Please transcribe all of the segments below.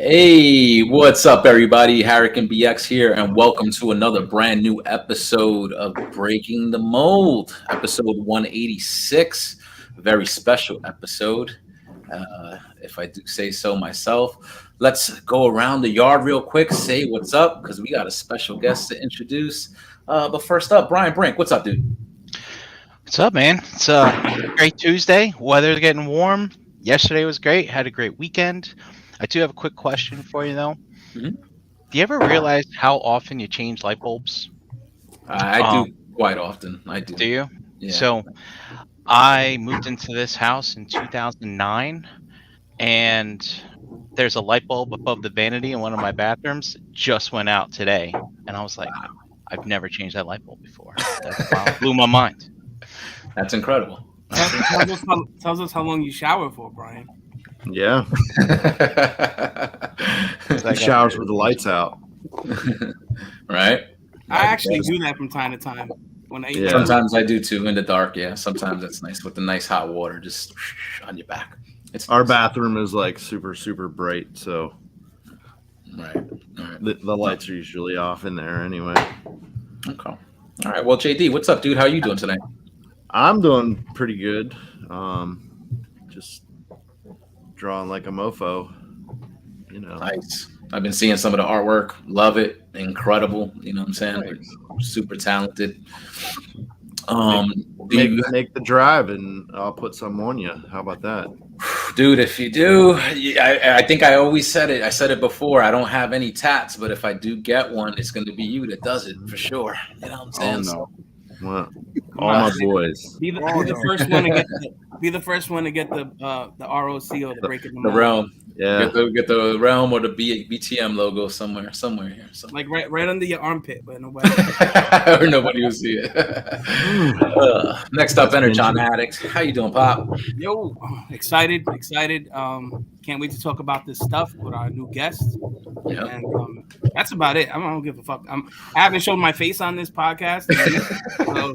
Hey, what's up, everybody? Harrican BX here, and welcome to another brand new episode of Breaking the Mold, episode 186. A very special episode, if I do say so myself. Let's go around the yard real quick, say what's up, because we got a special guest to introduce. But first up, Brian Brink, what's up, dude? What's up, man? It's a great Tuesday. Weather's getting warm. Yesterday was great. Had a great weekend. I do have a quick question for you, though. Mhm. Do you ever realize how often you change light bulbs? I do quite often. I do. Do you? Yeah. So I moved into this house in 2009, and there's a light bulb above the vanity in one of my bathrooms. Just went out today, and I was like, I've never changed that light bulb before. That blew my mind. That's incredible. Tells us how long you shower for, Brian. Yeah. He showers with the lights out. Right? I actually do that from time to time. Yeah. Sometimes I do too, in the dark. Yeah, sometimes it's nice with the nice hot water just on your back. Our bathroom is like super bright, so right. The lights are usually off in there anyway. Okay. All right. Well, JD, what's up, dude? How are you doing tonight? I'm doing pretty good. Just drawing like a mofo, you know. Nice. I've been seeing some of the artwork. Love it. Incredible. You know what I'm saying? Thanks. Super talented. Make the drive and I'll put some on you. How about that? Dude, if you do, I think I always said it. I said it before. I don't have any tats, but if I do get one, it's going to be you that does it for sure. You know what I'm saying? Oh, no. Well, all my boys. Be the first one to get the ROC or the breaking the realm. Yeah. Get the realm or the BTM logo somewhere here. Like right under your armpit, but nobody or nobody will see it. Next up, Energon Addict. How you doing, Pop? Yo, excited. Can't wait to talk about this stuff with our new guest. Yeah. And that's about it. I don't give a fuck. I haven't shown my face on this podcast. So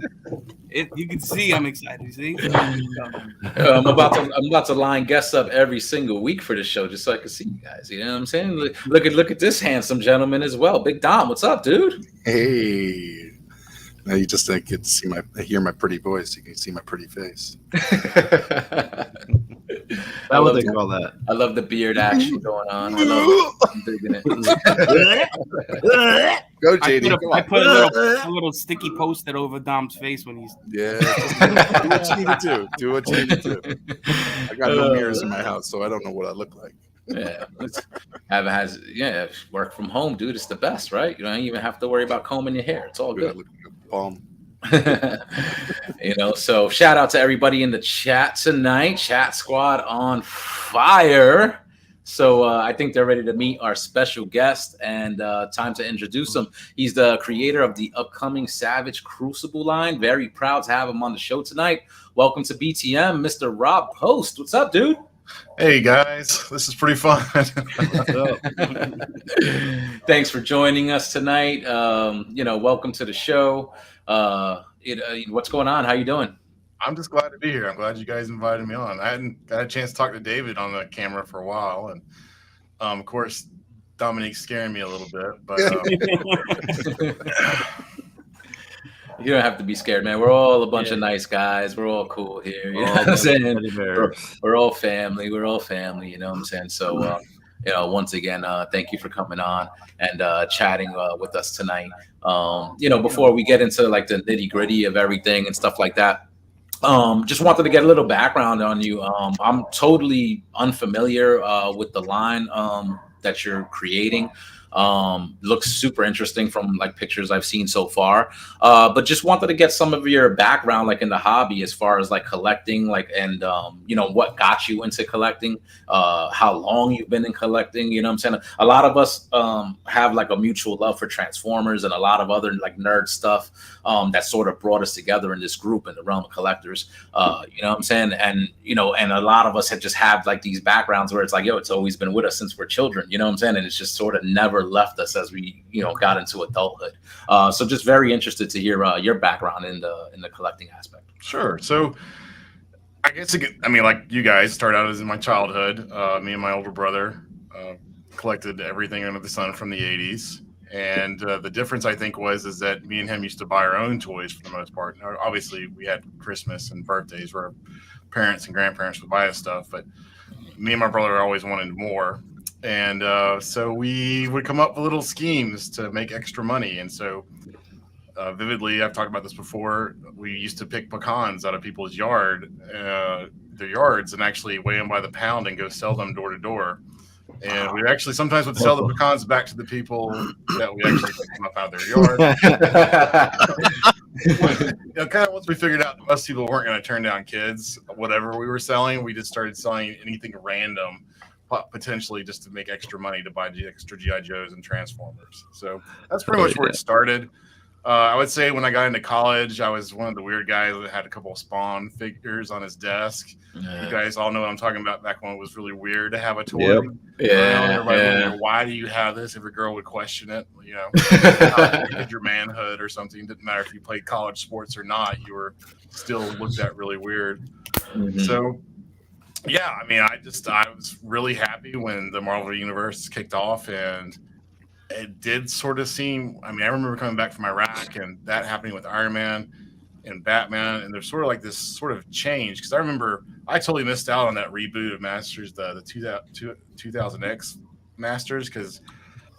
you can see I'm excited. See, I'm about to line guests up every single week for this show, just so I can see you guys. You know what I'm saying? Look at this handsome gentleman as well, Big Dom. What's up, dude? Hey. Now you just don't get to hear my pretty voice. You can see my pretty face. That's what they call that. I love the beard action going on. I love it. I'm digging it. Go, JD. I put a little sticky post-it over Dom's face when he's. Yeah. Do what you need to do. Do what you need to do. I got no mirrors in my house, so I don't know what I look like. Yeah, work from home, dude. It's the best, right? You don't even have to worry about combing your hair. It's all good. I look like a bum. So shout out to everybody in the chat tonight. Chat squad on fire. So I think they're ready to meet our special guest, and time to introduce him. He's the creator of the upcoming Savage Crucible line. Very proud to have him on the show tonight. Welcome to BTM, Mr. Rob Post. What's up, dude? Hey guys, this is pretty fun. Thanks for joining us tonight. Welcome to the show. What's going on? How you doing? I'm just glad to be here. I'm glad you guys invited me on. I hadn't got a chance to talk to David on the camera for a while, and of course, Dominique's scaring me a little bit. But you don't have to be scared, man. We're all a bunch of nice guys. We're all cool here. You know what I'm saying? We're all family. We're all family. You know what I'm saying? So, once again, thank you for coming on and chatting with us tonight. Before we get into like the nitty gritty of everything and stuff like that, just wanted to get a little background on you. I'm totally unfamiliar with the line that you're creating. Looks super interesting from like pictures I've seen so far, but just wanted to get some of your background like in the hobby as far as like collecting, like, and what got you into collecting, how long you've been in collecting. You know what I'm saying? A lot of us have like a mutual love for Transformers and a lot of other like nerd stuff that sort of brought us together in this group in the realm of collectors. You know what I'm saying? And and a lot of us have just had like these backgrounds where it's like, it's always been with us since we're children. You know what I'm saying? And it's just sort of never left us as we got into adulthood. So just very interested to hear your background in the collecting aspect. Sure. So I guess like you guys started out as in my childhood. Me and my older brother collected everything under the sun from the 80s. And the difference, I think, is that me and him used to buy our own toys for the most part. Now, obviously, we had Christmas and birthdays where parents and grandparents would buy us stuff, but me and my brother always wanted more. And so we would come up with little schemes to make extra money. And so vividly, I've talked about this before, we used to pick pecans out of people's their yards, and actually weigh them by the pound and go sell them door to door. And we actually sometimes would sell the pecans back to the people that we actually picked them up out of their yard. Kind of once we figured out most people weren't going to turn down kids, whatever we were selling, we just started selling anything random, potentially just to make extra money to buy the extra GI Joes and Transformers. So that's pretty much where it started. I would say when I got into college, I was one of the weird guys that had a couple of Spawn figures on his desk. Yeah. You guys all know what I'm talking about. Back when it was really weird to have a toy. Yep. Yeah. Everybody would, why do you have this? Every girl would question it. You know, your manhood or something. Didn't matter if you played college sports or not. You were still looked at really weird. Mm-hmm. So, yeah, I mean, I was really happy when the Marvel Universe kicked off, and it did sort of seem, I mean, I remember coming back from Iraq and that happening with Iron Man and Batman, and there's sort of like this sort of change, because I remember I totally missed out on that reboot of Masters, the 2000X Masters, because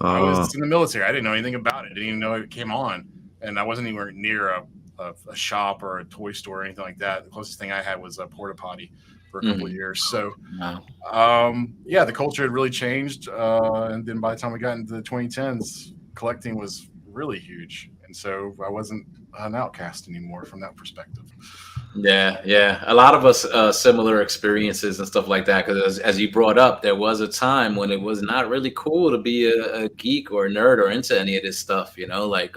I was in the military. I didn't know anything about it. I didn't even know it came on, and I wasn't anywhere near a shop or a toy store or anything like that. The closest thing I had was a porta potty for a couple of years. So, yeah, the culture had really changed. And then by the time we got into the 2010s, collecting was really huge. And so I wasn't an outcast anymore from that perspective. Yeah. A lot of us, similar experiences and stuff like that. Because as you brought up, there was a time when it was not really cool to be a geek or a nerd or into any of this stuff, you know, like,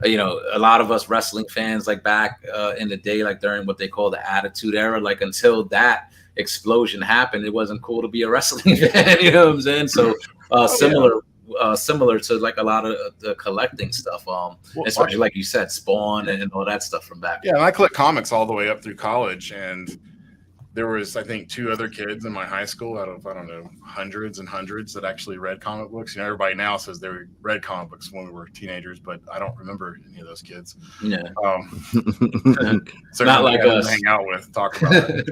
you know, a lot of us wrestling fans, like back in the day, like during what they call the Attitude Era, like until that explosion happened, it wasn't cool to be a wrestling fan. You know what I'm saying? So similar to like a lot of the collecting stuff, especially like you said, Spawn and all that stuff from back. Yeah, and I collect comics all the way up through college, and there was, I think, 2 other kids in my high school out of, I don't know, hundreds and hundreds that actually read comic books. You know, everybody now says they read comic books when we were teenagers, but I don't remember any of those kids. Yeah. Not like us. Hang out with, talk about it.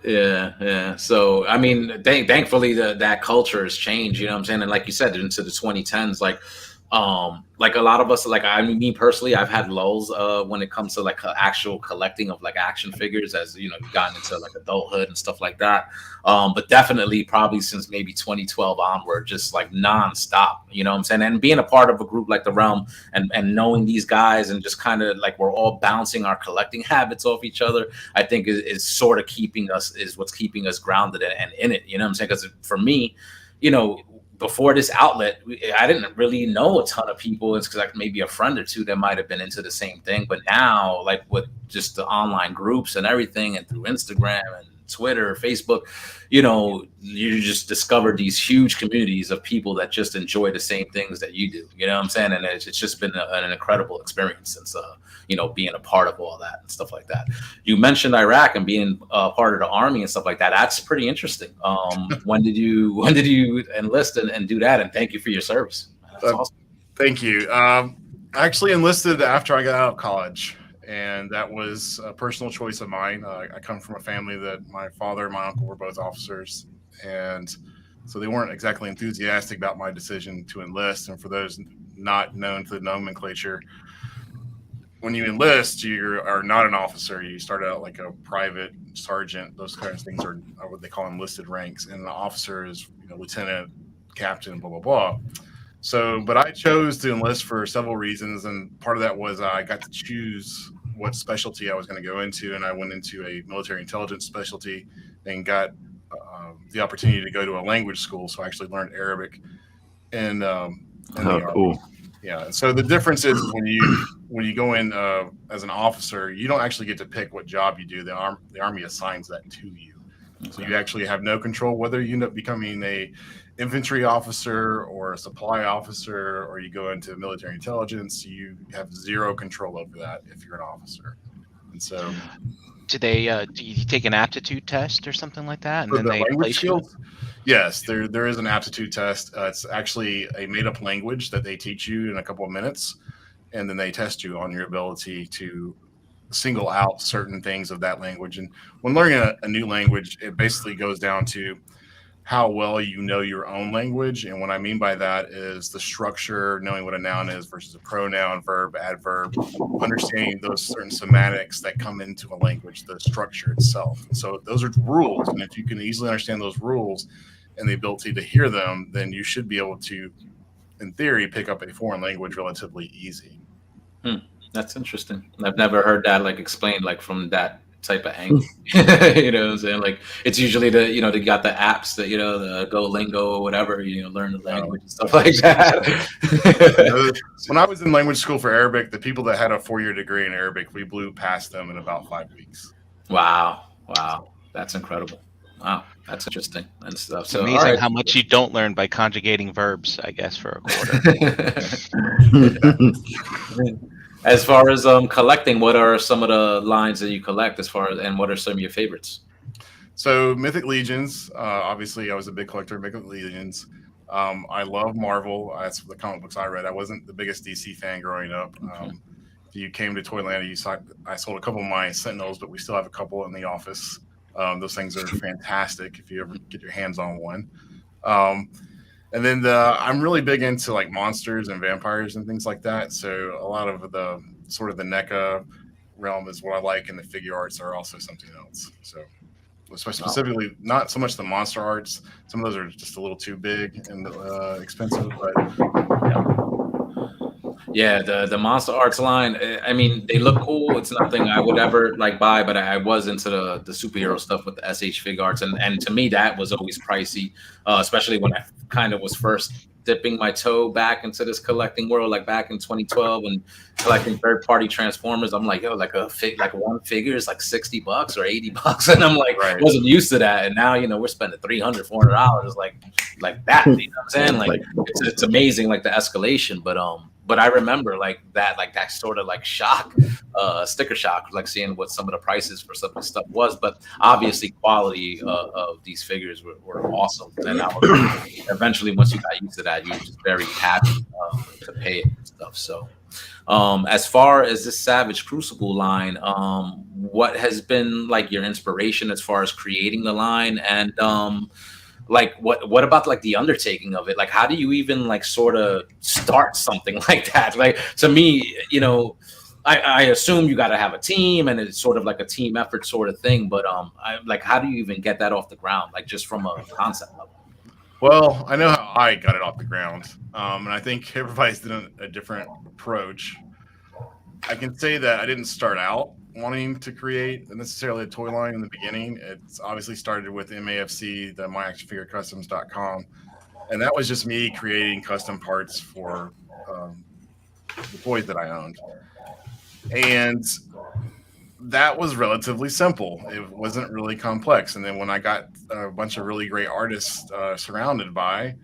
Yeah. So, I mean, thankfully that culture has changed, you know what I'm saying? And like you said, into the 2010s, like a lot of us, like I mean, me personally, I've had lulls when it comes to like actual collecting of like action figures, as you know, you've gotten into like adulthood and stuff like that. But definitely probably since maybe 2012 onward, just like nonstop, you know what I'm saying? And being a part of a group like the Realm and knowing these guys and just kind of like we're all bouncing our collecting habits off each other, I think is sort of what's keeping us grounded and in it, you know what I'm saying? Because for me, you know, before this outlet, I didn't really know a ton of people. It's because like maybe a friend or two that might have been into the same thing. But now, like with just the online groups and everything, and through Instagram and Twitter, Facebook, you know, you just discover these huge communities of people that just enjoy the same things that you do. You know what I'm saying? And it's just been an incredible experience since, you know, being a part of all that and stuff like that. You mentioned Iraq and being part of the army and stuff like that. That's pretty interesting. When did you enlist and do that? And thank you for your service. That's awesome. Thank you. I actually enlisted after I got out of college. And that was a personal choice of mine. I come from a family that my father and my uncle were both officers. And so they weren't exactly enthusiastic about my decision to enlist. And for those not known to the nomenclature, when you enlist, you are not an officer. You start out like a private sergeant. Those kinds of things are what they call enlisted ranks. And an officer is, you know, lieutenant, captain, blah, blah, blah. So, but I chose to enlist for several reasons. And part of that was I got to choose what specialty I was going to go into. And I went into a military intelligence specialty and got the opportunity to go to a language school. So I actually learned Arabic. And cool. Yeah. And so the difference is when you go in as an officer, you don't actually get to pick what job you do. The Army assigns that to you. Okay. So you actually have no control whether you end up becoming a infantry officer or a supply officer, or you go into military intelligence. You have zero control over that if you're an officer. And so, do you take an aptitude test or something like that, and so then the they language place skills? Yes, there is an aptitude test. It's actually a made up language that they teach you in a couple of minutes, and then they test you on your ability to single out certain things of that language. And when learning a new language, it basically goes down to how well you know your own language. And what I mean by that is the structure, knowing what a noun is versus a pronoun, verb, adverb, understanding those certain semantics that come into a language, the structure itself. So those are rules. And if you can easily understand those rules and the ability to hear them, then you should be able to, in theory, pick up a foreign language relatively easy. That's interesting. I've never heard that like explained like from that type of angle. You know what I'm saying? Like it's usually they got the apps that, the Golingo or whatever, learn the language and stuff like that. When I was in language school for Arabic, the people that had a 4-year degree in Arabic, we blew past them in about 5 weeks. Wow. That's incredible. Wow. That's interesting and stuff. It's amazing how much you don't learn by conjugating verbs, I guess, for a quarter. As far as collecting, what are some of the lines that you collect and what are some of your favorites? So Mythic Legions, obviously I was a big collector of Mythic Legions. I love Marvel. That's the comic books I read. I wasn't the biggest DC fan growing up. If you came to Toyland, I sold a couple of my Sentinels, but we still have a couple in the office. Those things are fantastic if you ever get your hands on one. And then I'm really big into like monsters and vampires and things like that. So a lot of the sort of the NECA realm is what I like, and the figure arts are also something else. So specifically, not so much the monster arts. Some of those are just a little too big and expensive, but yeah, the monster arts line. I mean, they look cool. It's nothing I would ever like buy, but I was into the superhero stuff with the SH fig arts, and to me that was always pricey, especially when I kind of was first dipping my toe back into this collecting world, like back in 2012 and collecting third-party Transformers. I'm like, yo, like one figure is like $60 or $80, and I'm like, wasn't used to that, and now we're spending $300, $400 like that. You know what I'm saying? Like it's amazing, like the escalation, but I remember like that sort of like shock, sticker shock, like seeing what some of the prices for some of the stuff was. But obviously, quality of these figures were awesome. And eventually, once you got used to that, you were just very happy to pay it and stuff. So, as far as this Savage Crucible line, what has been like your inspiration as far as creating the line, and like what about like the undertaking of it? Like how do you even like sort of start something like that? Like to me, I assume you got to have a team and it's sort of like a team effort sort of thing. But like how do you even get that off the ground? Like just from a concept level. Well, I know how I got it off the ground, and I think everybody's done a different approach. I can say that I didn't start out wanting to create necessarily a toy line in the beginning. It's obviously started with MAFC, the myactionfigurecustoms.com, and that was just me creating custom parts for the toys that I owned. And that was relatively simple. It wasn't really complex. And then when I got a bunch of really great artists surrounded by,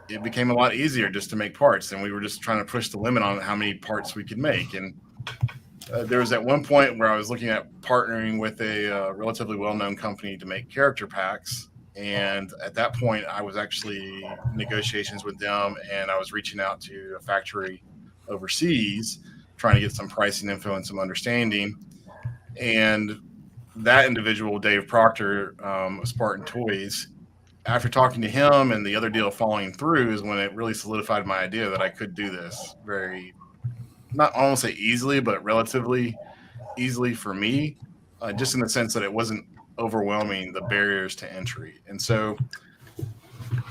it became a lot easier just to make parts. And we were just trying to push the limit on how many parts we could make. And there was at one point where I was looking at partnering with a relatively well-known company to make character packs. And at that point, I was actually in negotiations with them, and I was reaching out to a factory overseas, trying to get some pricing info and some understanding. And that individual, Dave Proctor, of Spartan Toys, after talking to him and the other deal falling through, is when it really solidified my idea that I could do this very, not I won't say easily, but relatively easily for me, just in the sense that it wasn't overwhelming the barriers to entry. And so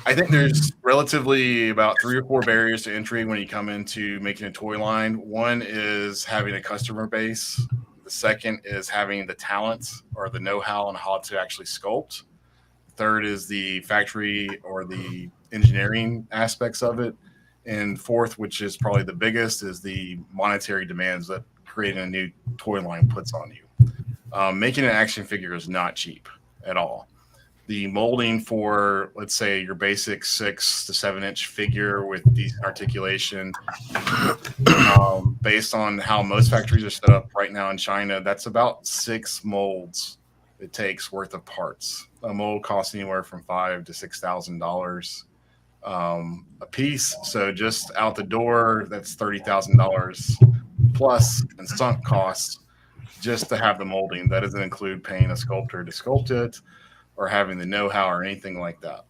I think there's relatively about 3 or 4 barriers to entry when you come into making a toy line. One is having a customer base. The second is having the talent or the know-how on how to actually sculpt. Third is the factory or the engineering aspects of it. And fourth, which is probably the biggest, is the monetary demands that creating a new toy line puts on you. Making an action figure is not cheap at all. The molding for, let's say, your basic 6 to 7 inch figure with decent articulation, based on how most factories are set up right now in China, that's about 6 molds it takes worth of parts. A mold costs anywhere from $5,000 to $6,000 a piece. So just out the door, that's $30,000 plus in sunk costs just to have the molding. That doesn't include paying a sculptor to sculpt it or having the know-how or anything like that.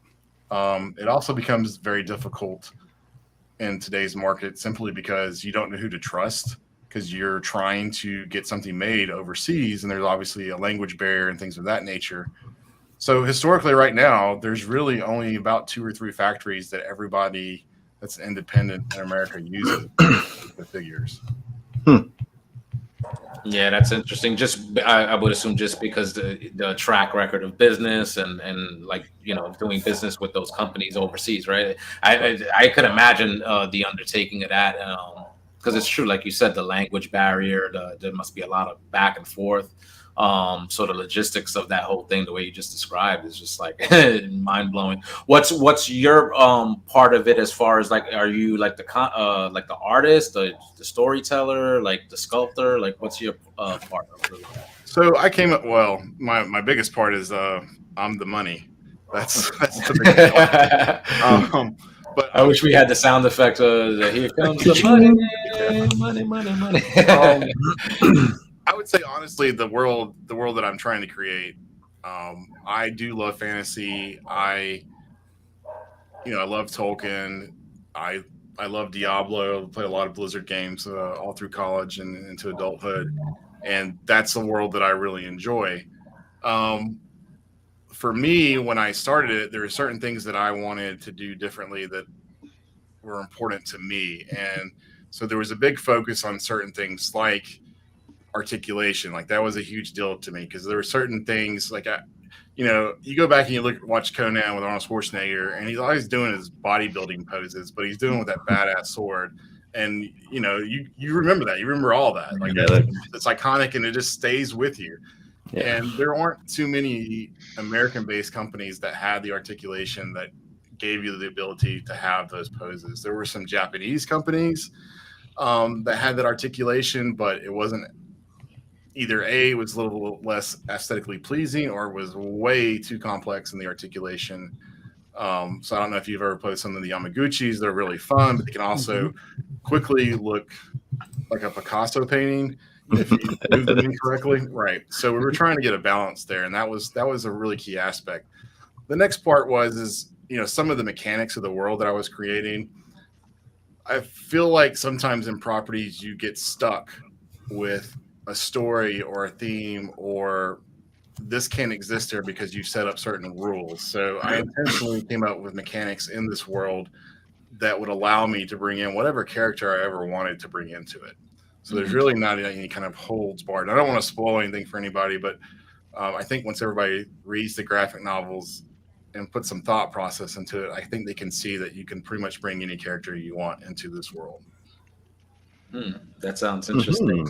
It also becomes very difficult in today's market simply because you don't know who to trust, because you're trying to get something made overseas and there's obviously a language barrier and things of that nature. So historically right now, there's really only about 2 or 3 factories that everybody that's independent in America uses the figures. Yeah, that's interesting. Just I would assume just because the track record of business and like, you know, doing business with those companies overseas, right? I could imagine the undertaking of that because it's true, like you said, the language barrier. There must be a lot of back and forth. So the logistics of that whole thing, the way you just described, is just like mind blowing. What's your part of it as far as like, are you like the artist, the storyteller, like the sculptor? Like, what's your part of it? So I came up. Well, my biggest part is I'm the money. That's the biggest part. But I wish we had the sound effect of here comes the money. I would say honestly, the world that I'm trying to create, I do love fantasy. I love Tolkien. I love Diablo. I played a lot of Blizzard games all through college and into adulthood, and that's the world that I really enjoy. For me, when I started it, there were certain things that I wanted to do differently that were important to me, and so there was a big focus on certain things like articulation. Like that was a huge deal to me because there were certain things like you go back and you watch Conan with Arnold Schwarzenegger, and he's always doing his bodybuilding poses, but he's doing it with that badass sword. And you remember that, you remember all that. Like it's iconic and it just stays with you. Yeah. And there aren't too many American-based companies that had the articulation that gave you the ability to have those poses. There were some Japanese companies that had that articulation, but it wasn't either A, was a little less aesthetically pleasing, or it was way too complex in the articulation. So I don't know if you've ever played some of the Yamaguchis. They're really fun, but they can also quickly look like a Picasso painting if you move them incorrectly. Right. So we were trying to get a balance there, and that was a really key aspect. The next part is some of the mechanics of the world that I was creating. I feel like sometimes in properties you get stuck with a story or a theme, or this can't exist here because you set up certain rules. So I intentionally came up with mechanics in this world that would allow me to bring in whatever character I ever wanted to bring into it. So there's really not any kind of holds barred. I don't want to spoil anything for anybody, but I think once everybody reads the graphic novels and put some thought process into it, I think they can see that you can pretty much bring any character you want into this world. That sounds interesting.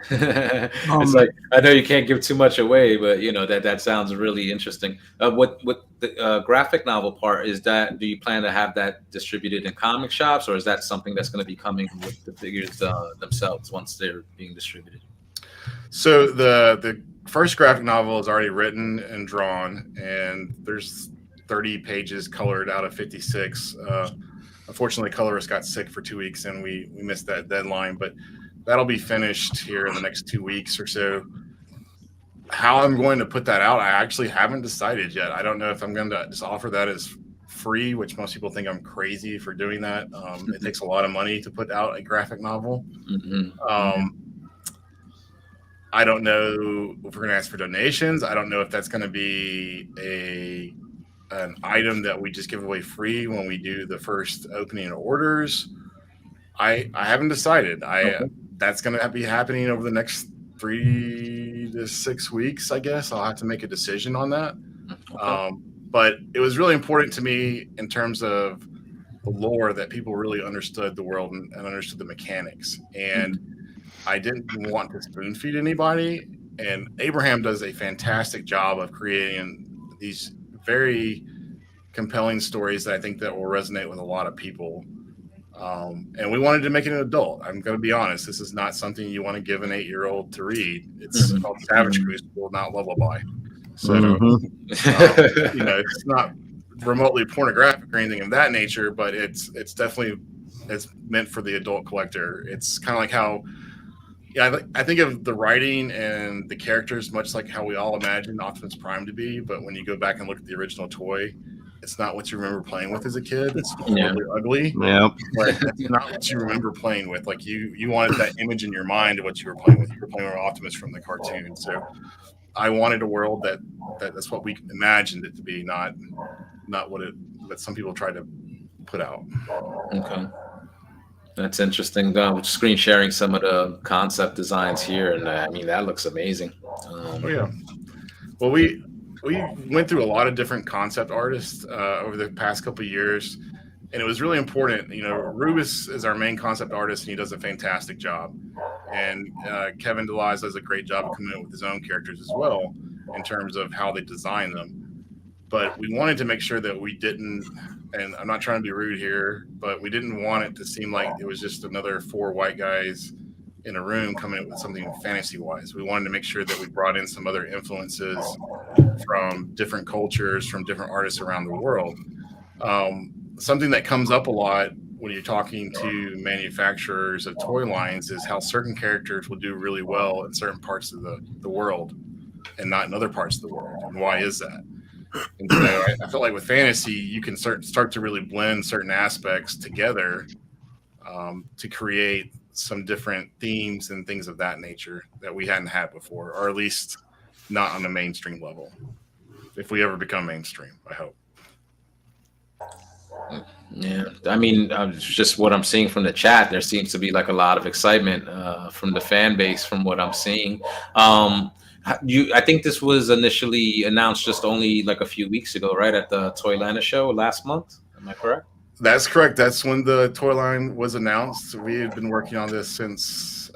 It's like, I know you can't give too much away, but that sounds really interesting. What the graphic novel part is, that do you plan to have that distributed in comic shops, or is that something that's going to be coming with the figures themselves once they're being distributed? So the first graphic novel is already written and drawn, and there's 30 pages colored out of 56. Unfortunately, colorist got sick for 2 weeks and we missed that deadline, but that'll be finished here in the next 2 weeks or so. How I'm going to put that out, I actually haven't decided yet. I don't know if I'm going to just offer that as free, which most people think I'm crazy for doing that. It takes a lot of money to put out a graphic novel. I don't know if we're going to ask for donations. I don't know if that's going to be an item that we just give away free when we do the first opening of orders. I haven't decided. That's going to be happening over the next 3 to 6 weeks, I guess. I'll have to make a decision on that. But it was really important to me in terms of the lore that people really understood the world and understood the mechanics. And I didn't want to spoon feed anybody. And Abraham does a fantastic job of creating these very compelling stories that I think that will resonate with a lot of people. And we wanted to make it an adult. I'm going to be honest. This is not something you want to give an 8-year-old to read. It's called Savage Crucible, not Lullaby. So, it's not remotely pornographic or anything of that nature, but it's definitely meant for the adult collector. It's kind of like how, I think of the writing and the characters much like how we all imagine Optimus Prime to be, but when you go back and look at the original toy, it's not what you remember playing with as a kid. It's really ugly. Yep. But that's not what you remember playing with. Like you wanted that image in your mind of what you were playing with. You were playing with Optimus from the cartoon. So I wanted a world that's what we imagined it to be, not what some people try to put out. Okay. That's interesting. Screen sharing some of the concept designs here, and I mean that looks amazing. Well, we went through a lot of different concept artists over the past couple of years, and it was really important. Rubus is our main concept artist, and he does a fantastic job. And Kevin DeLise does a great job of coming up with his own characters as well in terms of how they design them. But we wanted to make sure that we didn't, and I'm not trying to be rude here, but we didn't want it to seem like it was just another 4 white guys in a room coming up with something fantasy-wise. We wanted to make sure that we brought in some other influences from different cultures, from different artists around the world. Something that comes up a lot when you're talking to manufacturers of toy lines is how certain characters will do really well in certain parts of the world and not in other parts of the world. And why is that? And so I feel like with fantasy, you can start to really blend certain aspects together to create some different themes and things of that nature that we hadn't had before, or at least not on the mainstream level. If we ever become mainstream, I hope. Yeah, I mean, just what I'm seeing from the chat, there seems to be like a lot of excitement from the fan base from what I'm seeing. I think this was initially announced just only like a few weeks ago, right? At the Toylanta show last month. Am I correct? That's correct. That's when the toy line was announced. We had been working on this since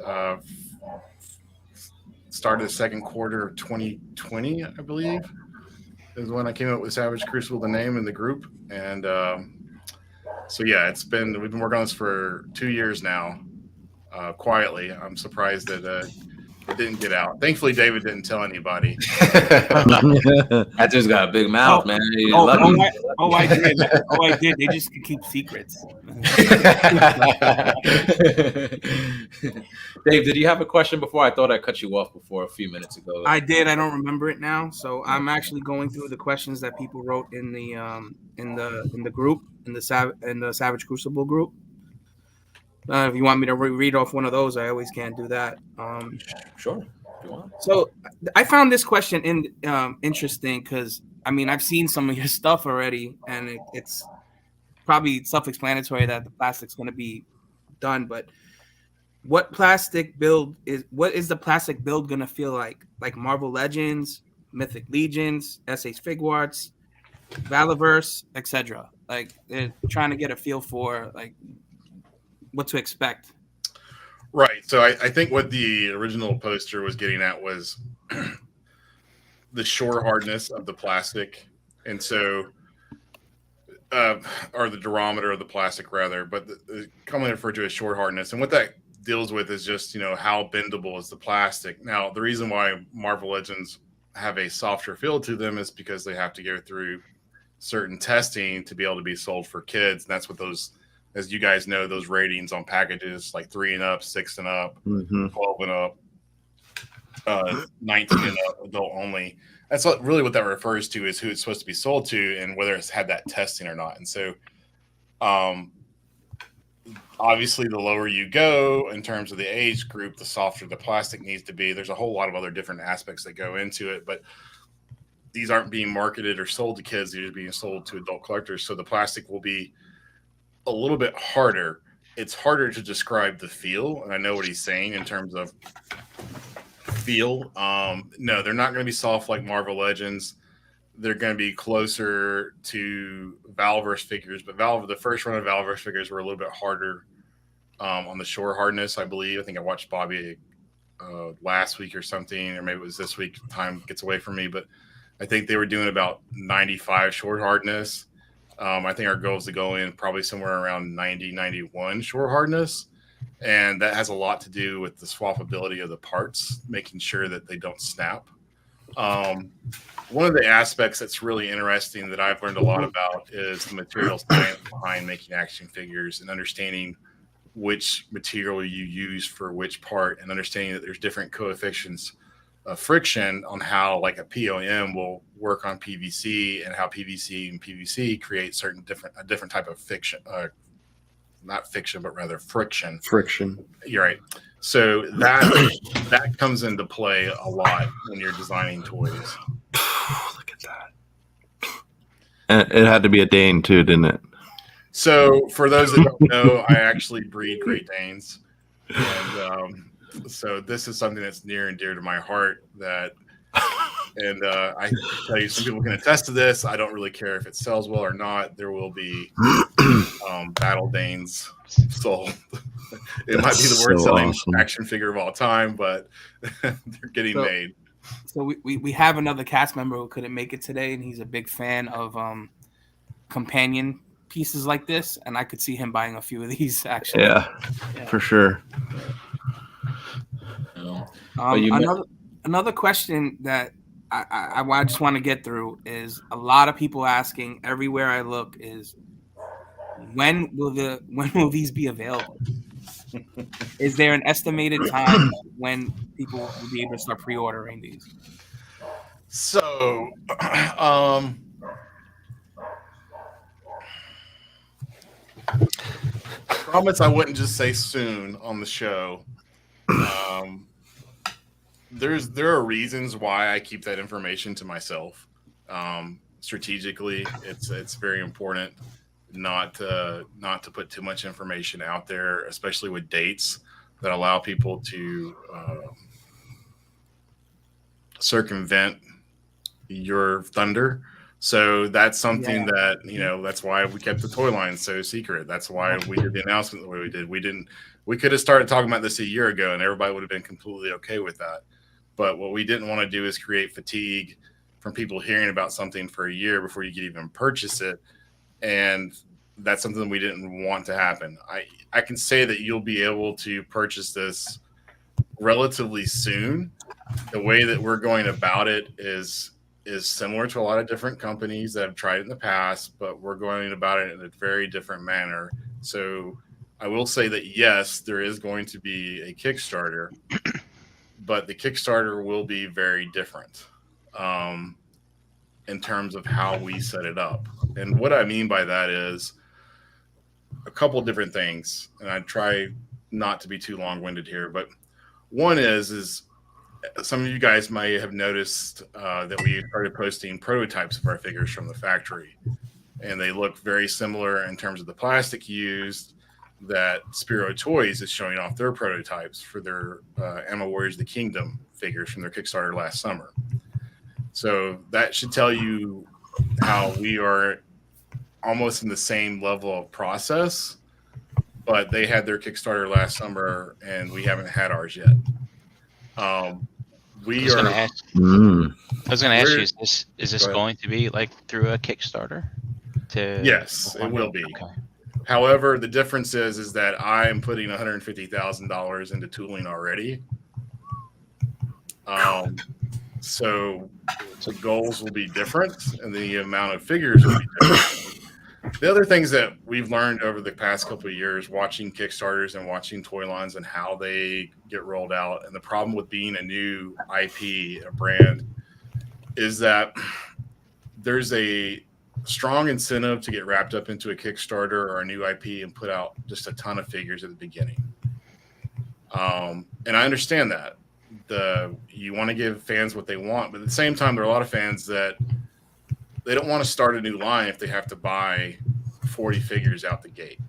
started the second quarter of 2020, I believe, is when I came up with Savage Crucible, the name and the group. And so yeah, we've been working on this for 2 years now. Quietly, I'm surprised that it didn't get out. Thankfully, David didn't tell anybody. I just got a big mouth, man. I did. They just can keep secrets. Dave, did you have a question before? I thought I cut you off before a few minutes ago. I did. I don't remember it now. So I'm actually going through the questions that people wrote in the group, in the Savage Crucible group. If you want me to read off one of those, I always can do that. Sure. If you want. So I found this question interesting because, I mean, I've seen some of your stuff already, and it's probably self-explanatory that the plastic's going to be done. But what is the plastic build going to feel like? Like Marvel Legends, Mythic Legions, SA's Figuarts, Valiverse, etc. Like they're trying to get a feel for like what to expect. Right. So I think what the original poster was getting at was the shore hardness of the plastic. And so, or the durometer of the plastic rather, but commonly referred to as shore hardness. And what that deals with is just, how bendable is the plastic. Now, the reason why Marvel Legends have a softer feel to them is because they have to go through certain testing to be able to be sold for kids. And that's what those, as you guys know, those ratings on packages like 3 and up, 6 and up, 12 and up, 19 and up, adult only. That's really what that refers to, is who it's supposed to be sold to and whether it's had that testing or not. And so obviously the lower you go in terms of the age group, the softer the plastic needs to be. There's a whole lot of other different aspects that go into it, but these aren't being marketed or sold to kids. They're just being sold to adult collectors. So the plastic will be a little bit harder. It's harder to describe the feel, and I know what he's saying in terms of feel. No, they're not going to be soft like Marvel Legends. They're going to be closer to Valiverse figures, but the first run of Valiverse figures were a little bit harder on the shore hardness, I believe. I think I watched Bobby last week or something, or maybe it was this week. Time gets away from me, but I think they were doing about 95 shore hardness. I think our goal is to go in probably somewhere around 90, 91 shore hardness. And that has a lot to do with the swappability of the parts, making sure that they don't snap. One of the aspects that's really interesting that I've learned a lot about is the material science behind making action figures and understanding which material you use for which part, and understanding that there's different coefficients of friction on how like a POM will work on PVC, and how PVC and PVC create a different type of friction, not fiction, but rather friction. Friction. You're right. So that comes into play a lot when you're designing toys. Look at that. And it had to be a Dane too, didn't it? So for those that don't know, I actually breed Great Danes. And so this is something that's near and dear to my heart. And I can tell you, some people can attest to this. I don't really care if it sells well or not. There will be Battle Danes sold. It might be the worst selling action figure of all time, but they're getting made. So we have another cast member who couldn't make it today, and he's a big fan of companion pieces like this, and I could see him buying a few of these actually. Yeah. For sure. Another question that I just want to get through is a lot of people asking everywhere I look is when will these be available? Is there an estimated time when people will be able to start pre-ordering these? So, I promise I wouldn't just say soon on the show. There are reasons why I keep that information to myself. Strategically, it's very important not to put too much information out there, especially with dates that allow people to circumvent your thunder. So that's something that, that's why we kept the toy line so secret. That's why we did the announcement the way we did. We could have started talking about this a year ago and everybody would have been completely okay with that. But what we didn't want to do is create fatigue from people hearing about something for a year before you could even purchase it. And that's something we didn't want to happen. I can say that you'll be able to purchase this relatively soon. The way that we're going about it is similar to a lot of different companies that have tried it in the past, but we're going about it in a very different manner. So I will say that, yes, there is going to be a Kickstarter, but the Kickstarter will be very different in terms of how we set it up. And what I mean by that is a couple of different things, and I try not to be too long-winded here, but one is some of you guys may have noticed that we started posting prototypes of our figures from the factory, and they look very similar in terms of the plastic used. That Spiro Toys is showing off their prototypes for their Emma Warriors of the Kingdom figures from their Kickstarter last summer. So that should tell you how we are almost in the same level of process, but they had their Kickstarter last summer and we haven't had ours yet. I was going to ask you, is this going to be like through a Kickstarter? Yes, it will be. Okay. However, the difference is that I'm putting $150,000 into tooling already. So the goals will be different and the amount of figures will be different. The other things that we've learned over the past couple of years, watching Kickstarters and watching toy lines and how they get rolled out, and the problem with being a new IP, a brand, is that there's a strong incentive to get wrapped up into a Kickstarter or a new IP and put out just a ton of figures at the beginning. And I understand that. You want to give fans what they want, but at the same time, there are a lot of fans that they don't want to start a new line if they have to buy 40 figures out the gate.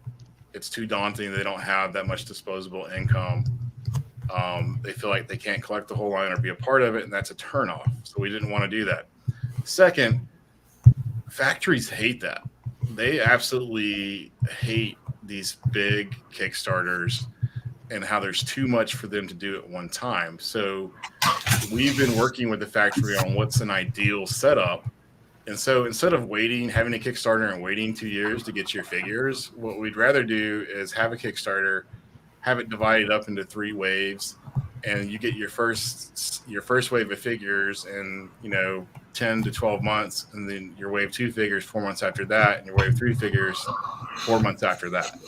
It's too daunting. They don't have that much disposable income. They feel like they can't collect the whole line or be a part of it, and that's a turnoff. So we didn't want to do that. Second, factories hate that. They absolutely hate these big Kickstarters and how there's too much for them to do at one time. So we've been working with the factory on what's an ideal setup And so instead of having a Kickstarter and waiting 2 years to get your figures, what we'd rather do is have a Kickstarter, have it divided up into 3 waves, and you get your first wave of figures in 10 to 12 months, and then your wave 2 figures 4 months after that, and your wave 3 figures 4 months after that.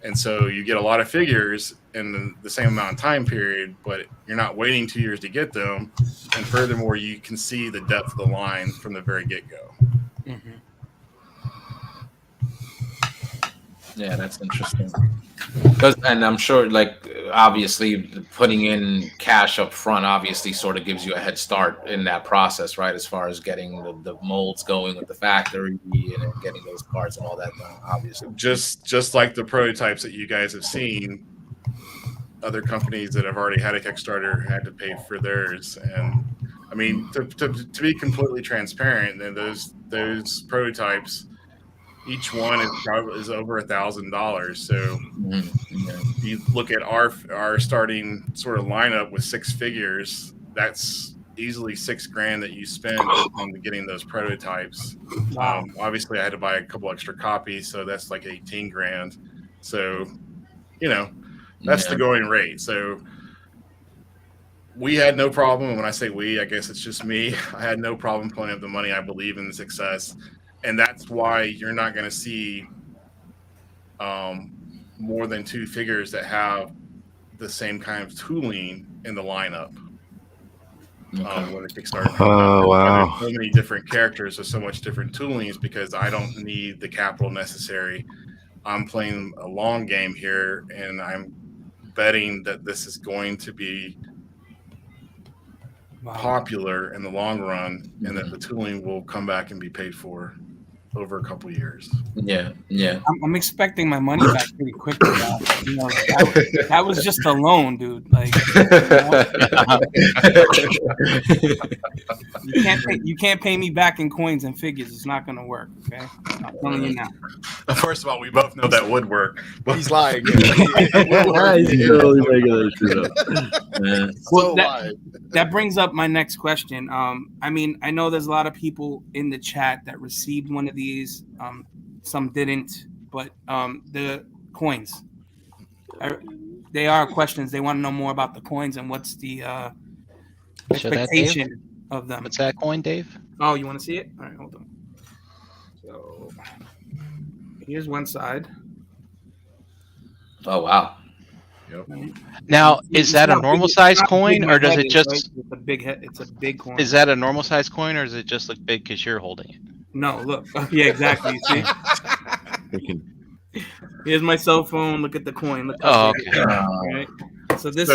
And so you get a lot of figures in the same amount of time period, but you're not waiting 2 years to get them. And furthermore, you can see the depth of the line from the very get-go. Mm-hmm. Yeah, that's interesting. And I'm sure, like, obviously, putting in cash up front obviously sort of gives you a head start in that process, right? As far as getting the molds going with the factory and getting those parts and all that done, obviously. Just like the prototypes that you guys have seen, other companies that have already had a Kickstarter had to pay for theirs. And I mean, to be completely transparent, and those prototypes, each one is over $1,000. So you look at our starting sort of lineup with 6 figures, that's easily $6,000 that you spend on getting those prototypes. Wow. Obviously I had to buy a couple extra copies, so that's like $18,000. So, that's the going rate. So we had no problem. And when I say we, I guess it's just me. I had no problem pulling up the money. I believe in the success. And that's why you're not going to see more than 2 figures that have the same kind of tooling in the lineup. With a Kickstarter. Oh, wow. There's so many different characters with so much different toolings because I don't need the capital necessary. I'm playing a long game here, and I'm betting that this is going to be popular in the long run, and that the tooling will come back and be paid for over a couple of years. Yeah. I'm expecting my money back pretty quickly. That was just a loan, dude. Like, you can't pay me back in coins and figures. It's not going to work. Okay, I'm telling you now. First of all, we both know that would work. But He's lying. He's totally making that shit up. Well, that brings up my next question. I mean, I know there's a lot of people in the chat that received one of these. Some didn't, but the coins. They are questions. They want to know more about the coins and what's the expectation of them. What's that coin, Dave? Oh, you want to see it? All right, hold on. So here's one side. Oh, wow. Yep. Now, is that a normal size coin, or does it just? It's a big head. It's a big coin. Is that a normal size coin, or does it just look big because you're holding it? No, look. Yeah, exactly. You see? Here's my cell phone. Look at the coin. Look. Okay. Right? So this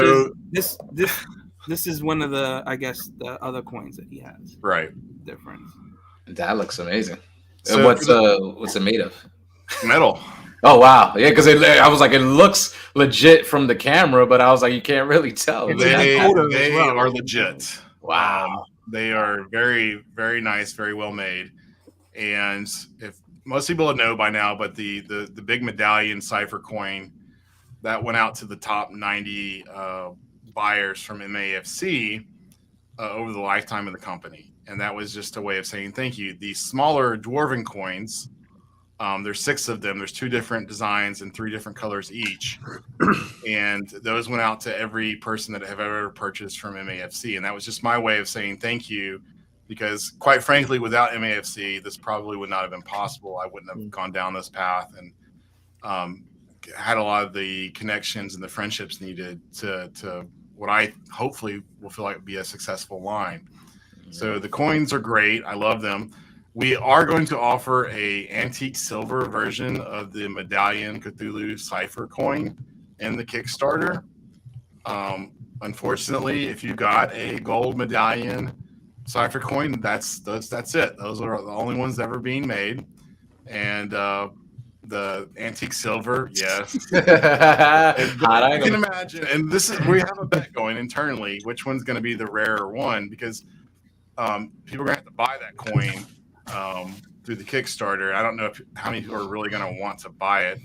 is one of the, I guess, the other coins that he has. Right. Different. That looks amazing. So what's it made of? Metal. Oh wow, yeah, because I was like, it looks legit from the camera, but I was like, you can't really tell. They are legit. Wow. They are very, very nice, very well made. And if most people know by now, but the big medallion cipher coin that went out to the top 90 buyers from MAFC over the lifetime of the company, and that was just a way of saying thank you. The smaller dwarven coins, there's 6 of them. There's 2 different designs and 3 different colors each, and those went out to every person that have ever purchased from MAFC, and that was just my way of saying thank you. Because quite frankly, without MAFC, this probably would not have been possible. I wouldn't have gone down this path and had a lot of the connections and the friendships needed to what I hopefully will feel like be a successful line. So the coins are great. I love them. We are going to offer a antique silver version of the Medallion Cthulhu Cipher coin in the Kickstarter. Unfortunately, if you got a gold Medallion Cipher coin, that's it. Those are the only ones ever being made. And the antique silver, yes. I can imagine. And we have a bet going internally, which one's going to be the rarer one, because people are going to have to buy that coin through the Kickstarter. I don't know how many people are really going to want to buy it.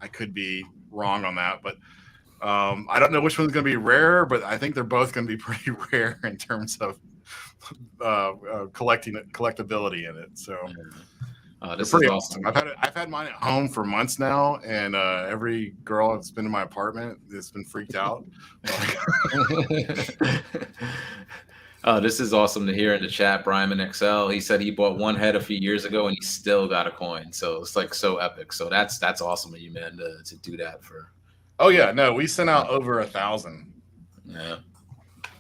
I could be wrong on that, but I don't know which one's going to be rarer, but I think they're both going to be pretty rare in terms of collectability in it. So this they're pretty is awesome. I've had mine at home for months now, and every girl that's been in my apartment has been freaked out. This is awesome to hear in the chat. Brian XL, he said he bought one head a few years ago and he still got a coin. So it's like so epic. So that's awesome of you, man, to do that for. Oh yeah, no, we sent out over 1,000. Yeah.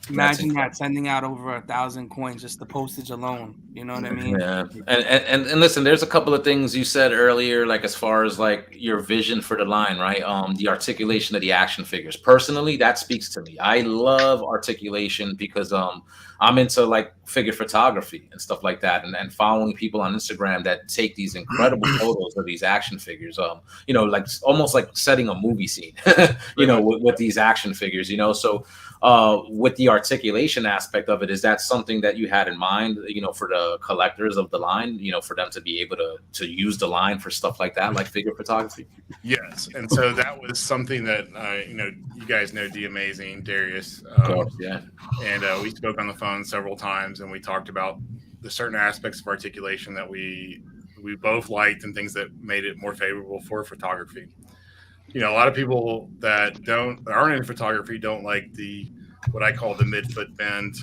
Imagine that, sending out over 1,000 coins, just the postage alone. You know what I mean? Yeah. And listen, there's a couple of things you said earlier, like as far as like your vision for the line, right? The articulation of the action figures. Personally, that speaks to me. I love articulation because I'm into like figure photography and stuff like that, and following people on Instagram that take these incredible photos of these action figures. You know, like almost like setting a movie scene, you know, with these action figures, you know. So with the articulation aspect of it, is that something that you had in mind, you know, for the collectors of the line, you know, for them to be able to use the line for stuff like that, like figure photography? Yes, and so that was something that you know, you guys know D Amazing, Darius, yeah, and we spoke on the phone several times, and we talked about the certain aspects of articulation that we both liked and things that made it more favorable for photography. You know, a lot of people that aren't in photography don't like what I call the midfoot bend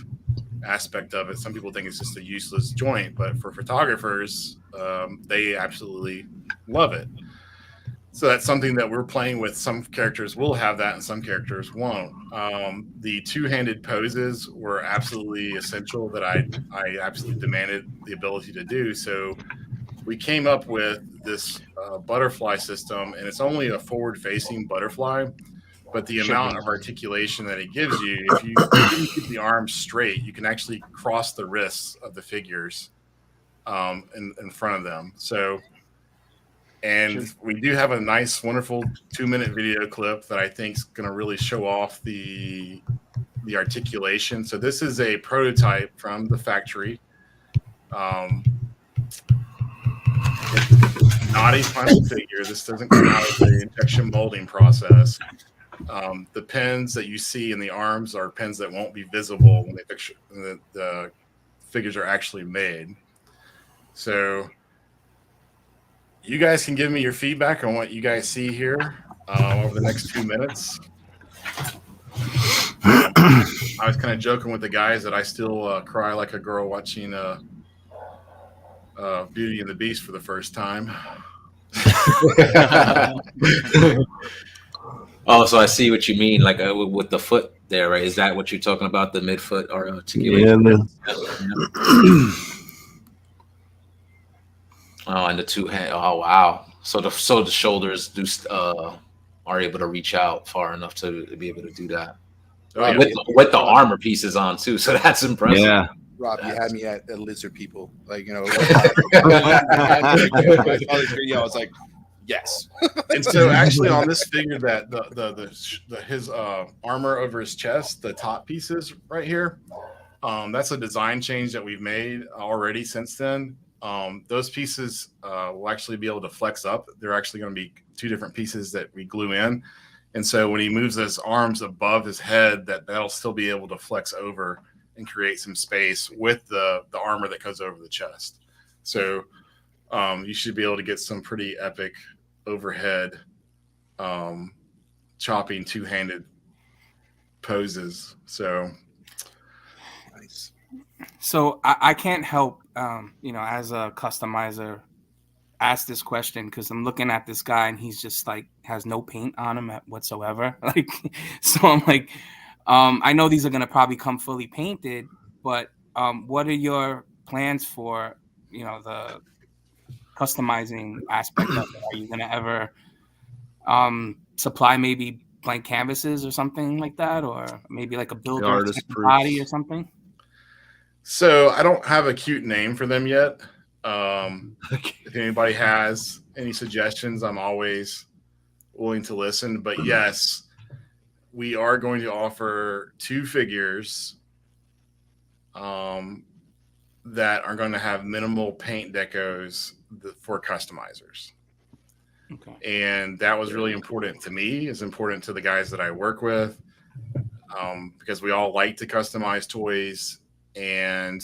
aspect of it. Some people think it's just a useless joint, but for photographers, they absolutely love it. So that's something that we're playing with. Some characters will have that and some characters won't. The two-handed poses were absolutely essential that I absolutely demanded the ability to do. So we came up with this butterfly system, and it's only a forward-facing butterfly, but the amount of articulation that it gives you, if you keep the arms straight, you can actually cross the wrists of the figures in front of them. So, and we do have a nice, wonderful 2-minute video clip that I think is going to really show off the articulation. So this is a prototype from the factory. It's not a final figure. This doesn't come out of the injection molding process. The pins that you see in the arms are pins that won't be visible when the figures are actually made. So you guys can give me your feedback on what you guys see here over the next 2 minutes. I was kind of joking with the guys that I still cry like a girl watching Beauty and the Beast for the first time. Oh, so I see what you mean, like with the foot there, right? Is that what you're talking about, the midfoot or articulation? Yeah. Oh, and the two hand. Oh, wow. So the shoulders are able to reach out far enough to be able to do that. Oh, yeah. With the armor pieces on too, so that's impressive. Yeah. Rob, you had me at lizard people. Like, you know, I was like, yes. And so actually on this figure, that his armor over his chest, the top pieces right here, that's a design change that we've made already since then. Those pieces will actually be able to flex up. They're actually going to be 2 different pieces that we glue in. And so when he moves his arms above his head, that'll still be able to flex over and create some space with the armor that goes over the chest. So you should be able to get some pretty epic overhead chopping 2-handed poses. So nice. So I can't help, you know, as a customizer, ask this question because I'm looking at this guy and he's just like has no paint on him whatsoever. Like, so I'm like, I know these are gonna probably come fully painted, but what are your plans for, you know, the customizing aspect of it? Are you gonna ever supply maybe blank canvases or something like that, or maybe like a builder body or something? So I don't have a cute name for them yet. If anybody has any suggestions, I'm always willing to listen. But yes, we are going to offer 2 figures that are going to have minimal paint decos for customizers. Okay. And that was really important to me. It's important to the guys that I work with, because we all like to customize toys. And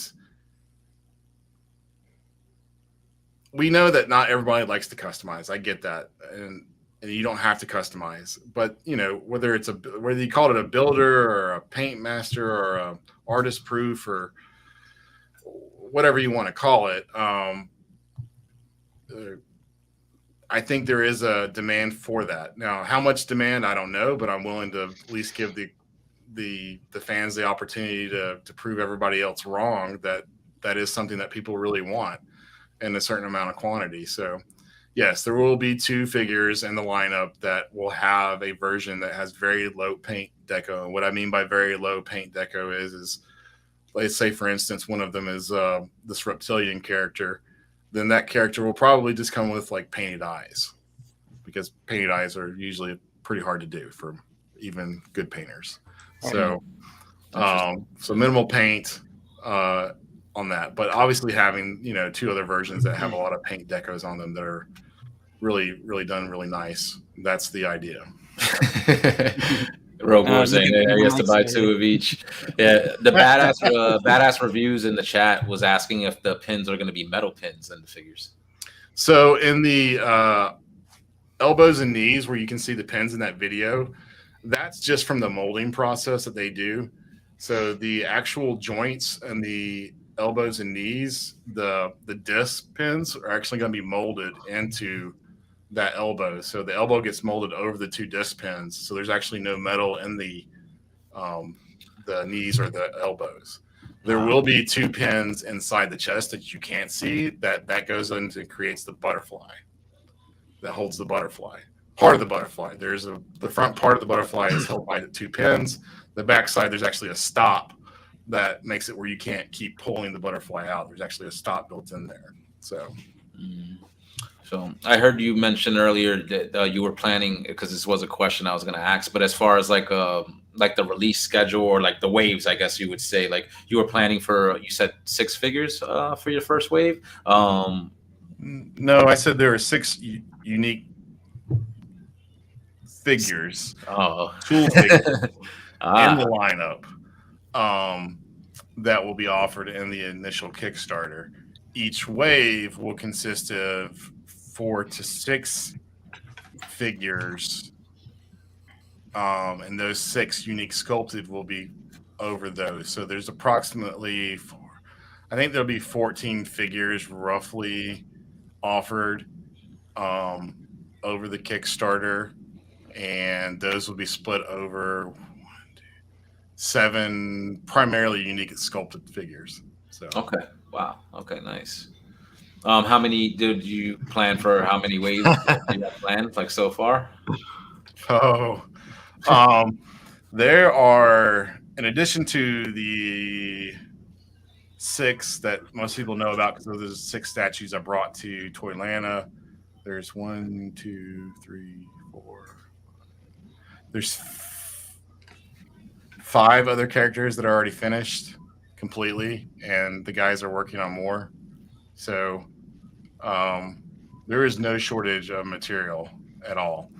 we know that not everybody likes to customize. I get that. And you don't have to customize, but you know, whether you call it a builder or a paint master or a artist proof or whatever you want to call it, I think there is a demand for that. Now, how much demand, I don't know, but I'm willing to at least give the fans the opportunity to prove everybody else wrong that is something that people really want in a certain amount of quantity. So yes, there will be 2 figures in the lineup that will have a version that has very low paint deco. And what I mean by very low paint deco is let's say, for instance, one of them is this reptilian character. Then that character will probably just come with like painted eyes, because painted eyes are usually pretty hard to do for even good painters. So, so minimal paint on that, but obviously having 2 other versions that have a lot of paint decos on them that are really, really done really nice. That's the idea. Rogue was saying, I guess to buy 2 of each. Yeah, the badass reviews in the chat was asking if the pins are going to be metal pins in the figures. So in the elbows and knees, where you can see the pins in that video, that's just from the molding process that they do. So the actual joints and the elbows and knees, the disc pins are actually going to be molded into that elbow. So the elbow gets molded over the 2 disc pins. So there's actually no metal in the knees or the elbows. There will be 2 pins inside the chest that you can't see that goes into creates the butterfly that holds the butterfly. Part of the butterfly. The front part of the butterfly is held by the 2 pins. The back side, there's actually a stop that makes it where you can't keep pulling the butterfly out. There's actually a stop built in there. So. So I heard you mention earlier that you were planning, because this was a question I was going to ask, but as far as like the release schedule or like the waves, I guess you would say, like you were planning for, you said 6 figures for your first wave. No, I said there are 6 unique figures, tool figures in the lineup that will be offered in the initial Kickstarter. Each wave will consist of 4 to 6 figures, and those 6 unique sculpted will be over those. So there's approximately I think there'll be 14 figures roughly offered over the Kickstarter, and those will be split over 7 primarily unique sculpted figures. So okay, wow, okay, nice. How many did you plan for? How many waves do you have planned, like so far? There are, in addition to the 6 that most people know about, because those are the 6 statues I brought to Toylanta. There's 1, 2, 3, 4. There's 5 other characters that are already finished completely, and the guys are working on more. So there is no shortage of material at all.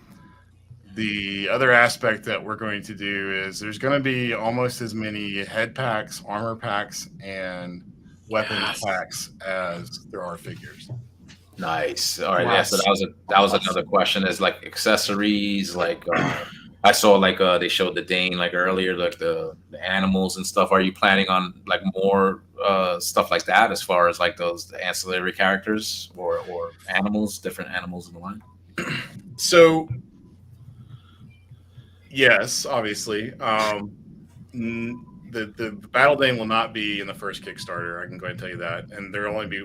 The other aspect that we're going to do is there's going to be almost as many head packs, armor packs, and weapon packs as there are figures. Nice. All right. Yeah. So that was another question. Is like accessories, like I saw like they showed the Dane like earlier, like the animals and stuff. Are you planning on like more stuff like that as far as like those ancillary characters or animals, different animals in the line? So yes, obviously. The Battle Dane will not be in the first Kickstarter. I can go ahead and tell you that. And there'll only be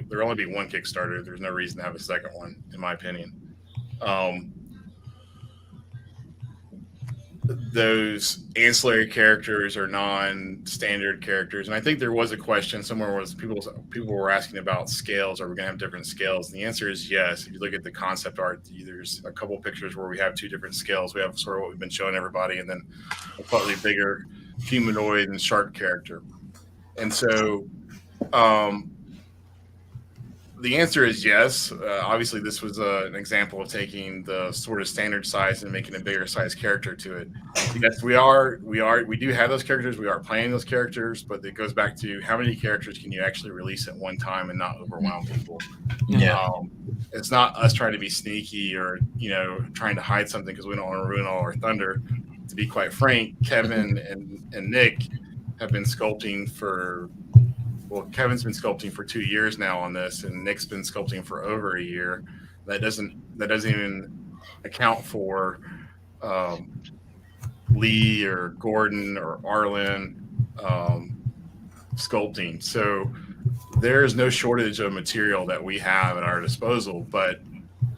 1 Kickstarter. There's no reason to have a second one, in my opinion. Those ancillary characters are non-standard characters, and I think there was a question somewhere was people were asking about scales. Are we going to have different scales? And the answer is yes. If you look at the concept art, there's a couple of pictures where we have 2 different scales. We have sort of what we've been showing everybody, and then a slightly bigger humanoid and shark character. And so The answer is yes. Obviously, this was an example of taking the sort of standard size and making a bigger size character to it. Yes, we do have those characters. We are playing those characters, but it goes back to how many characters can you actually release at one time and not overwhelm people. Yeah. It's not us trying to be sneaky or trying to hide something because we don't want to ruin all our thunder. To be quite frank, Kevin and Nick have been sculpting for. Well, Kevin's been sculpting for 2 years now on this, and Nick's been sculpting for over a year. That doesn't even account for Lee or Gordon or Arlen sculpting. So there's no shortage of material that we have at our disposal, but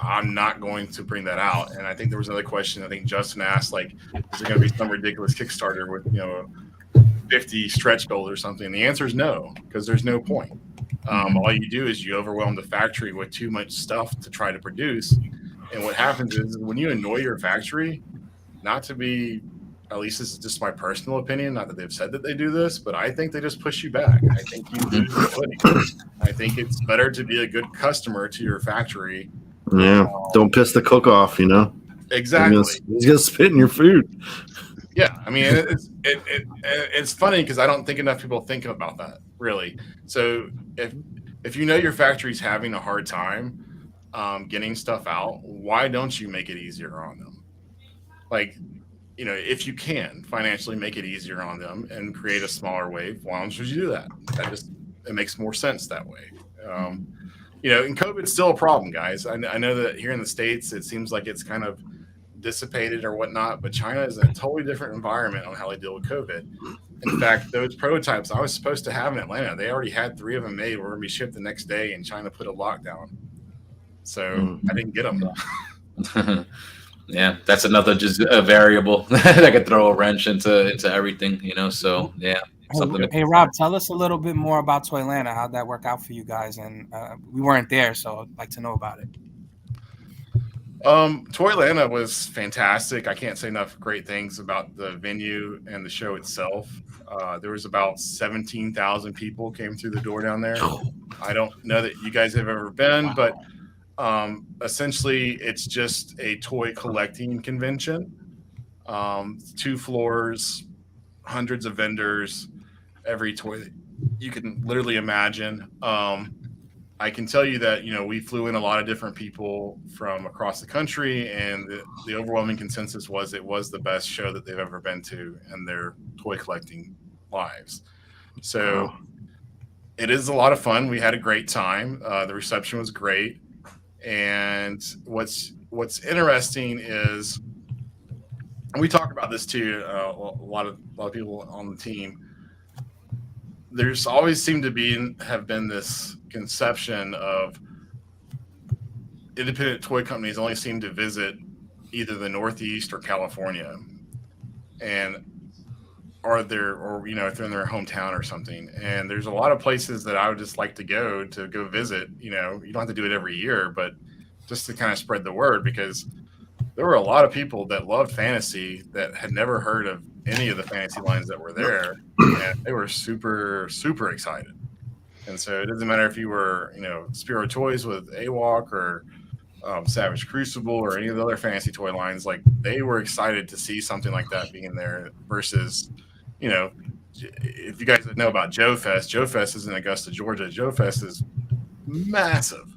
I'm not going to bring that out. And I think there was another question. I think Justin asked, like, is there going to be some ridiculous Kickstarter with 50 stretch goals or something? The answer is no, because there's no point. All you do is you overwhelm the factory with too much stuff to try to produce. And what happens is when you annoy your factory, not to be, at least this is just my personal opinion, not that they've said that they do this, but I think they just push you back. I think you lose your footing. I think it's better to be a good customer to your factory. Yeah, don't piss the cook off, Exactly. He's gonna spit in your food. Yeah, I mean, it's funny because I don't think enough people think about that, really. So if your factory's having a hard time getting stuff out, why don't you make it easier on them? Like, if you can financially make it easier on them and create a smaller wave, why don't you do that? It makes more sense that way. And COVID's still a problem, guys. I know that here in the States, it seems like it's kind of dissipated or whatnot, but China is a totally different environment on how they deal with COVID. In fact, those prototypes I was supposed to have in Atlanta, they already had 3 of them made. We're going to be shipped the next day, and China put a lockdown. So I didn't get them. Yeah, that's another just a variable that could throw a wrench into everything, So yeah. Hey Rob, tell us a little bit more about Toylanta. How'd that work out for you guys? And we weren't there, so I'd like to know about it. Toylanta was fantastic. I can't say enough great things about the venue and the show itself. There was about 17,000 people came through the door down there. I don't know that you guys have ever been, but essentially it's just a toy collecting convention. 2 floors, hundreds of vendors, every toy that you can literally imagine. I can tell you that, we flew in a lot of different people from across the country, and the overwhelming consensus was it was the best show that they've ever been to in their toy collecting lives. So it is a lot of fun. We had a great time. The reception was great. And what's interesting is, and we talk about this too, a lot of people on the team, there's always seemed to have been this conception of independent toy companies only seem to visit either the Northeast or California, and if they're in their hometown or something. And there's a lot of places that I would just like to go visit. You don't have to do it every year, but just to kind of spread the word, because there were a lot of people that loved fantasy that had never heard of any of the fantasy lines that were there, and they were super, super excited. And so it doesn't matter if you were, Spiro Toys with AWOC or Savage Crucible or any of the other fantasy toy lines, like they were excited to see something like that being there versus, if you guys know about Joe Fest is in Augusta, Georgia. Joe Fest is massive,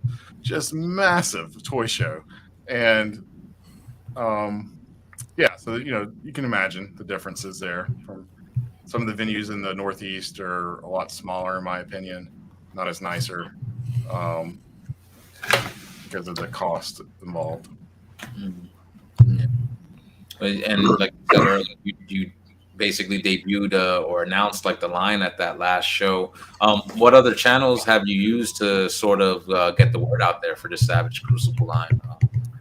just massive toy show. And so you can imagine the differences there. From some of the venues in the Northeast are a lot smaller, in my opinion, not as nicer, because of the cost involved. Yeah. And like you said earlier, you basically debuted or announced like the line at that last show. What other channels have you used to sort of get the word out there for the Savage Crucible line?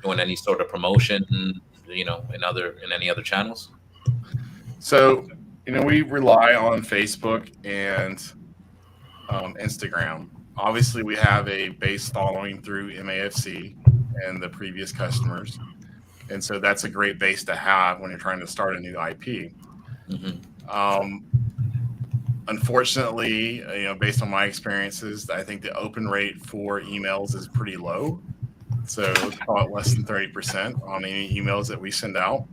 Doing any sort of promotion, in any other channels? So, we rely on Facebook and Instagram. Obviously, we have a base following through MAFC and the previous customers. And so that's a great base to have when you're trying to start a new IP. Mm-hmm. Unfortunately, based on my experiences, I think the open rate for emails is pretty low. So let's call it less than 30% on any emails that we send out.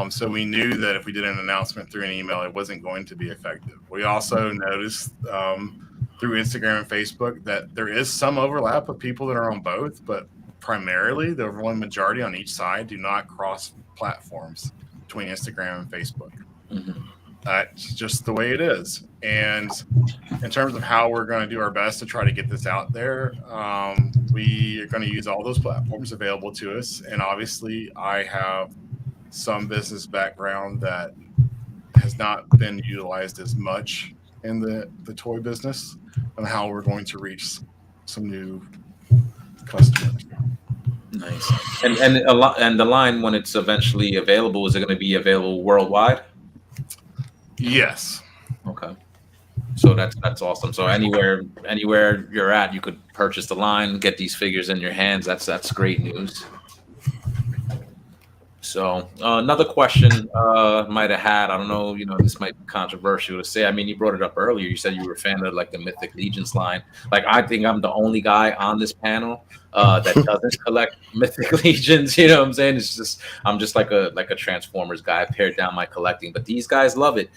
So we knew that if we did an announcement through an email, it wasn't going to be effective. We also noticed through Instagram and Facebook that there is some overlap of people that are on both, but primarily the overwhelming majority on each side do not cross platforms between Instagram and Facebook. That's just the way it is. And in terms of how we're going to do our best to try to get this out there, we are going to use all those platforms available to us. And obviously, I have some business background that has not been utilized as much in the toy business, and how we're going to reach some new customers. Nice. And the line, when it's eventually available, is it going to be available worldwide? Yes. Okay. So that's awesome. So anywhere you're at, you could purchase the line, get these figures in your hands. That's great news. So another question might have had, I don't know, this might be controversial to say. I mean, you brought it up earlier. You said you were a fan of like the Mythic Legions line. Like, I think I'm the only guy on this panel that doesn't collect Mythic Legions. You know what I'm saying? It's just, I'm just like a Transformers guy. I pared down my collecting, but these guys love it.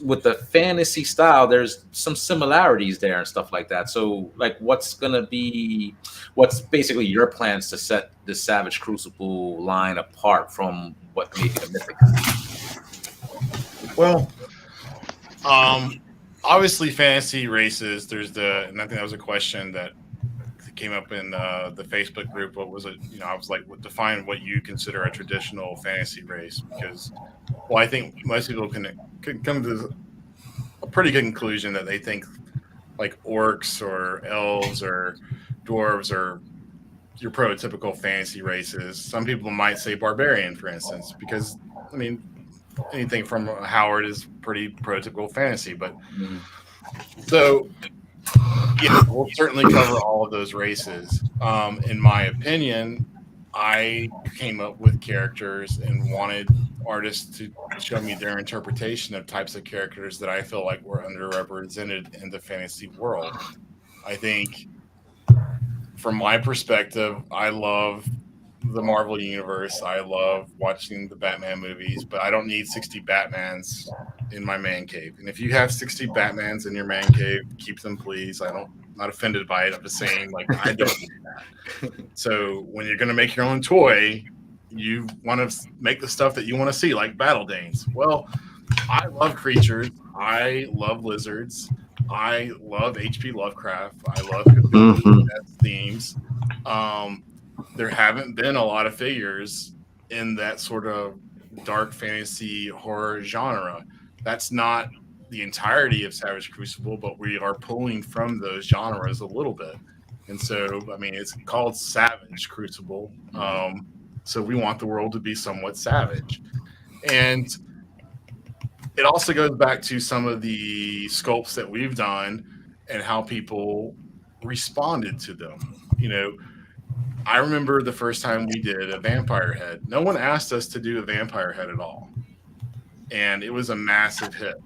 With the fantasy style, there's some similarities there and stuff like that. So, like, what's basically your plans to set the Savage Crucible line apart from what maybe the Mythic? Well, obviously, fantasy races. And I think that was a question that came up in the Facebook group. What was it? I was like, define what you consider a traditional fantasy race, because, well, I think most people can come to a pretty good conclusion that they think like orcs or elves or dwarves are your prototypical fantasy races. Some people might say barbarian, for instance, because, I mean, anything from Howard is pretty prototypical fantasy. But so, yeah, we'll certainly cover all of those races. In my opinion, I came up with characters and wanted artists to show me their interpretation of types of characters that I feel like were underrepresented in the fantasy world. I think, from my perspective, I love the Marvel Universe. I love watching the Batman movies, but I don't need 60 Batmans in my man cave. And if you have 60 Batmans in your man cave, keep them, please. I'm not offended by it. I'm just saying, like, I don't need that. So when you're going to make your own toy, you want to make the stuff that you want to see, like Battle Danes. Well, I love creatures. I love lizards. I love H.P. Lovecraft. I love Cthulhu themes. There haven't been a lot of figures in that sort of dark fantasy horror genre. That's not the entirety of Savage Crucible, but we are pulling from those genres a little bit. And so, I mean, it's called Savage Crucible. So we want the world to be somewhat savage. And it also goes back to some of the sculpts that we've done and how people responded to them. I remember the first time we did a vampire head. No one asked us to do a vampire head at all. And it was a massive hit.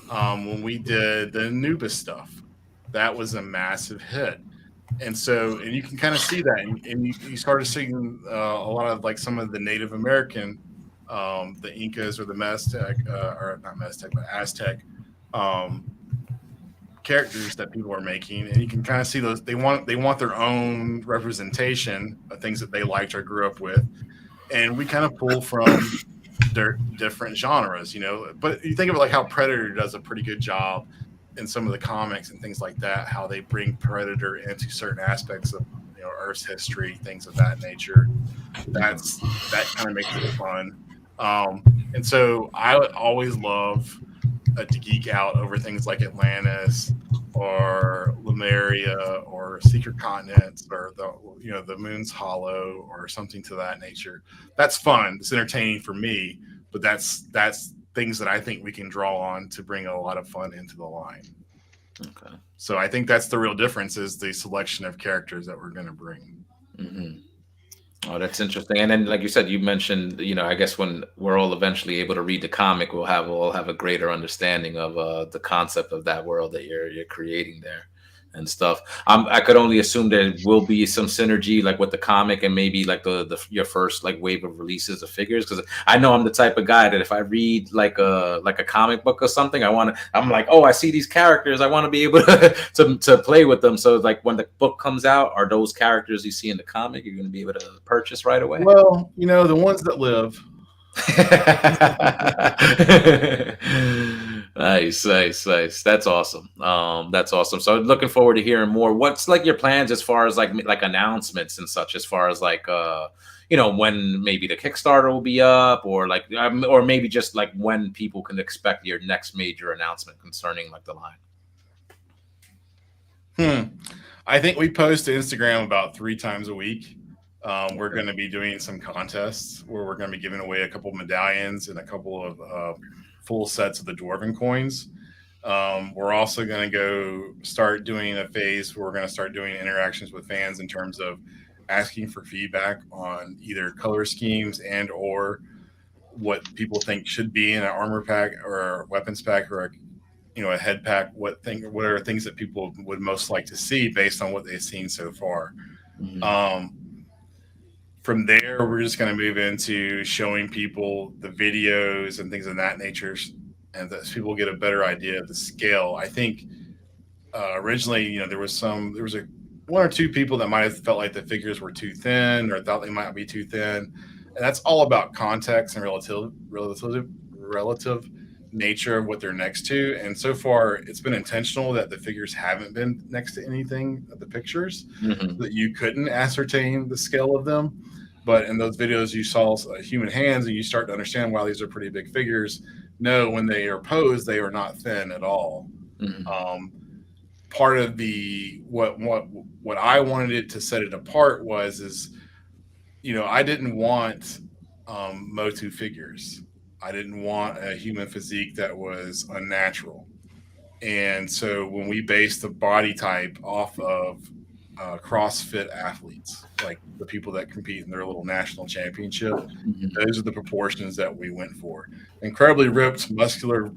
When we did the Anubis stuff, that was a massive hit. And so, and you can kind of see that. And you started seeing a lot of like some of the Native American, the Incas or the Maztec, or not Maztec, but Aztec characters that people are making, and you can kind of see those. They want their own representation of things that they liked or grew up with, and we kind of pull from their different genres, But you think of it like how Predator does a pretty good job in some of the comics and things like that. How they bring Predator into certain aspects of Earth's history, things of that nature. That kind of makes it fun. And so I would always love to geek out over things like Atlantis or Lemuria or Secret Continents or the Moon's Hollow or something to that nature. That's fun. It's entertaining for me, but that's things that I think we can draw on to bring a lot of fun into the line. Okay. So I think that's the real difference, is the selection of characters that we're going to bring. Oh, that's interesting. And then, like you said, you mentioned, I guess when we're all eventually able to read the comic, we'll all have a greater understanding of the concept of that world that you're creating there and stuff. I could only assume there will be some synergy, like with the comic and maybe like your first like wave of releases of figures, because I know I'm the type of guy that if I read like a comic book or something, I'm like, oh, I see these characters, I want to be able to play with them. So like when the book comes out, are those characters you see in the comic you're going to be able to purchase right away? Well, the ones that live. Nice. That's awesome. That's awesome. So looking forward to hearing more. What's like your plans as far as like announcements and such, as far as like when maybe the Kickstarter will be up, or like or maybe just like when people can expect your next major announcement concerning like the line? I think we post to Instagram about 3 times a week. We're going to be doing some contests where we're going to be giving away a couple of medallions and a couple of full sets of the Dwarven coins. We're also going to go start doing a phase where we're going to start doing interactions with fans in terms of asking for feedback on either color schemes and or what people think should be in an armor pack or a weapons pack or a head pack. What are things that people would most like to see based on what they've seen so far. Mm-hmm. From there, we're just going to move into showing people the videos and things of that nature, and that people get a better idea of the scale. I think originally, there was one or two people that might have felt like the figures were too thin or thought they might be too thin, and that's all about context and relative nature of what they're next to. And so far, it's been intentional that the figures haven't been next to anything of the pictures, mm-hmm. that you couldn't ascertain the scale of them. But in those videos, you saw human hands, and you start to understand, wow, these are pretty big figures. No, when they are posed, they are not thin at all. Mm-hmm. Part of what I wanted it to set it apart is I didn't want Motu figures. I didn't want a human physique that was unnatural. And so when we based the body type off of CrossFit athletes, like the people that compete in their little national championship, mm-hmm. those are the proportions that we went for. Incredibly ripped, muscular,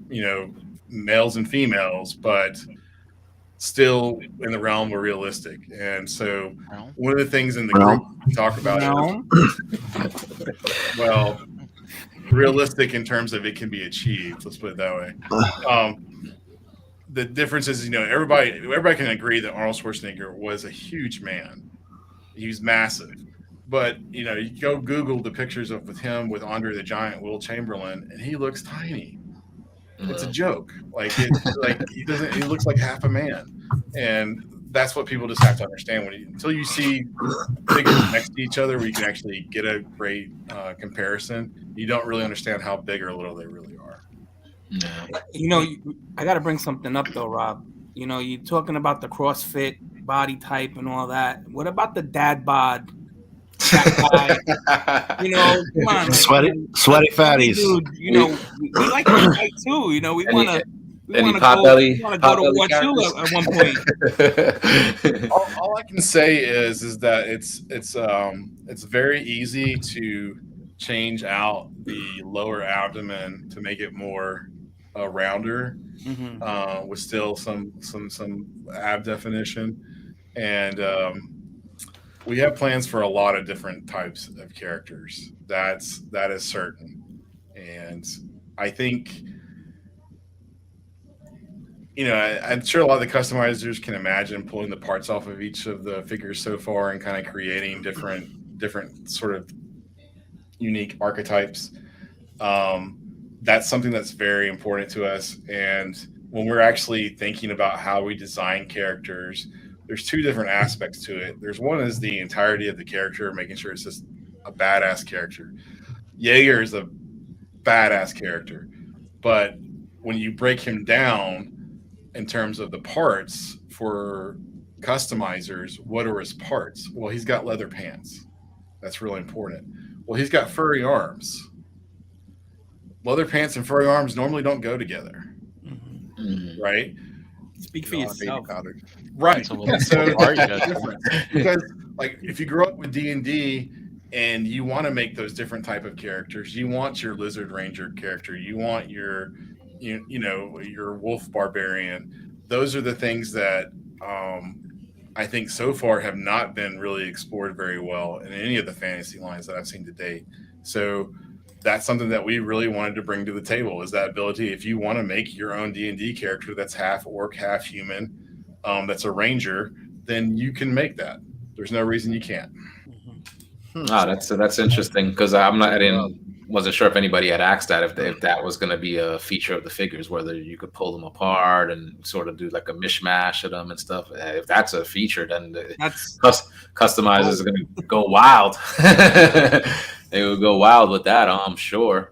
males and females, but still in the realm of realistic. And so one of the things in the group we talk about is, well, realistic in terms of it can be achieved. Let's put it that way. The difference is, everybody can agree that Arnold Schwarzenegger was a huge man. He was massive. But, you go Google the pictures with him with Andre the Giant, Will Chamberlain, and he looks tiny. It's a joke. Like he looks like half a man. And that's what people just have to understand until you see figures next to each other where you can actually get a great comparison, you don't really understand how big or little they really are. I got to bring something up though, Rob. You're talking about the CrossFit body type and all that. What about the dad bod? That guy, come on, sweaty fatties. Dude, we like to fight too. We want to. We want to go to War 2 at one point. All I can say is that it's very easy to change out the lower abdomen to make it more rounder, mm-hmm. With still some ab definition, and we have plans for a lot of different types of characters. That is certain, and I think. I'm sure a lot of the customizers can imagine pulling the parts off of each of the figures so far and kind of creating different sort of unique archetypes. That's something that's very important to us. And when we're actually thinking about how we design characters, there's 2 different aspects to it. There's one is the entirety of the character, making sure it's just a badass character. Jaeger is a badass character, but when you break him down, in terms of the parts for customizers, what are his parts? Well, he's got leather pants. That's really important. Well, he's got furry arms. Leather pants and furry arms normally don't go together, mm-hmm. right? Speak for yourself. Right. So because like if you grew up with D&D and you want to make those different type of characters. You want your lizard ranger character. You want your, your wolf barbarian. Those are the things that I think so far have not been really explored very well in any of the fantasy lines that I've seen to date. So that's something that we really wanted to bring to the table, is that ability. If you want to make your own D&D character that's half orc, half human, that's a ranger, then you can make that. There's no reason you can't. That's interesting, because wasn't sure if anybody had asked that, if that was going to be a feature of the figures, whether you could pull them apart and sort of do like a mishmash of them and stuff. If that's a feature, then customizers are going to go wild. They would go wild with that, I'm sure.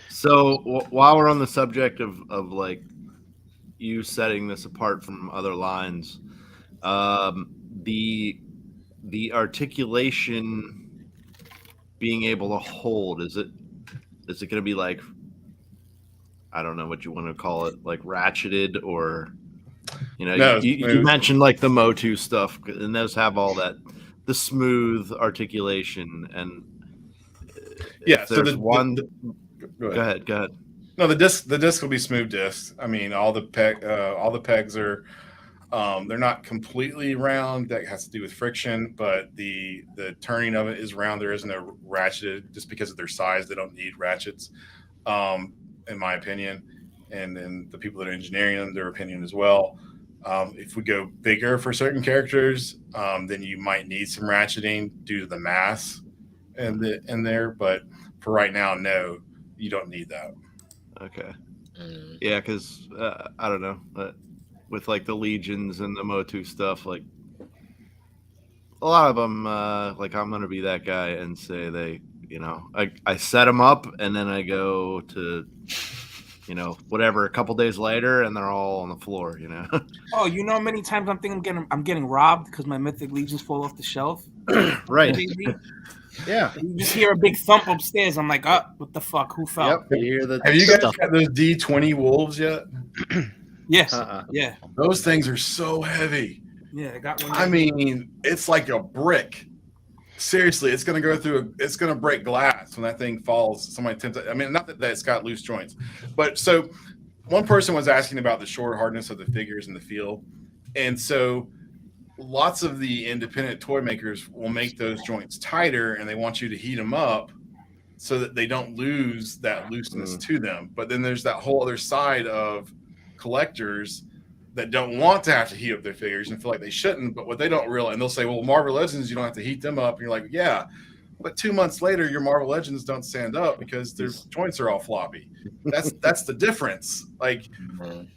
So while we're on the subject of like you setting this apart from other lines, the articulation being able to hold, is it going to be like, I don't know what you want to call it, like ratcheted, or you mentioned like the Motu stuff, and those have all that, the smooth articulation, and so go ahead. No, the disc will be smooth discs. I mean, all the pegs are they're not completely round. That has to do with friction, but the turning of it is round. There isn't a ratcheted, just because of their size. They don't need ratchets, in my opinion, and then the people that are engineering them, their opinion as well. If we go bigger for certain characters, then you might need some ratcheting due to the mass in there. But for right now, no, you don't need that. Okay. Yeah, because I don't know. With like the legions and the Motu stuff, like a lot of them, like I'm gonna be that guy and say they, I set them up and then I go to, whatever, a couple days later and they're all on the floor, Oh, many times I'm thinking I'm getting robbed because my mythic legions fall off the shelf. Right. Yeah. You just hear a big thump upstairs. I'm like, oh, what the fuck? Who fell? Yep. Have you guys got those D20 wolves yet? Yes. Yeah. Those things are so heavy. Yeah, I got one. I mean, it's like a brick. Seriously, it's going to break glass when that thing falls. Somebody attempts it. I mean, not that it's got loose joints, but so one person was asking about the short hardness of the figures in the field. And so lots of the independent toy makers will make those joints tighter, and they want you to heat them up so that they don't lose that looseness to them. But then there's that whole other side of collectors that don't want to have to heat up their figures and feel like they shouldn't. But what they don't realize, and they'll say, well, Marvel Legends, you don't have to heat them up. And you're like, yeah, but 2 months later, your Marvel Legends don't stand up because their joints are all floppy. That's the difference. Like,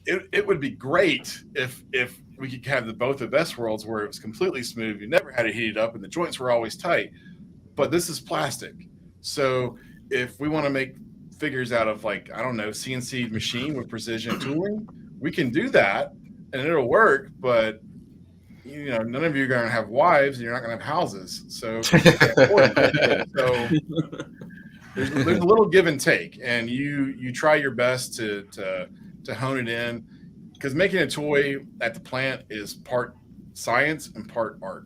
it would be great if we could have both the best worlds, where it was completely smooth, you never had to heat it up, and the joints were always tight. But this is plastic. So if we want to make figures out of, like, I don't know, CNC machine with precision tooling, we can do that and it'll work. But none of you are going to have wives, and you're not going to have houses. So there's a little give and take, and you try your best to hone it in, because making a toy at the plant is part science and part art,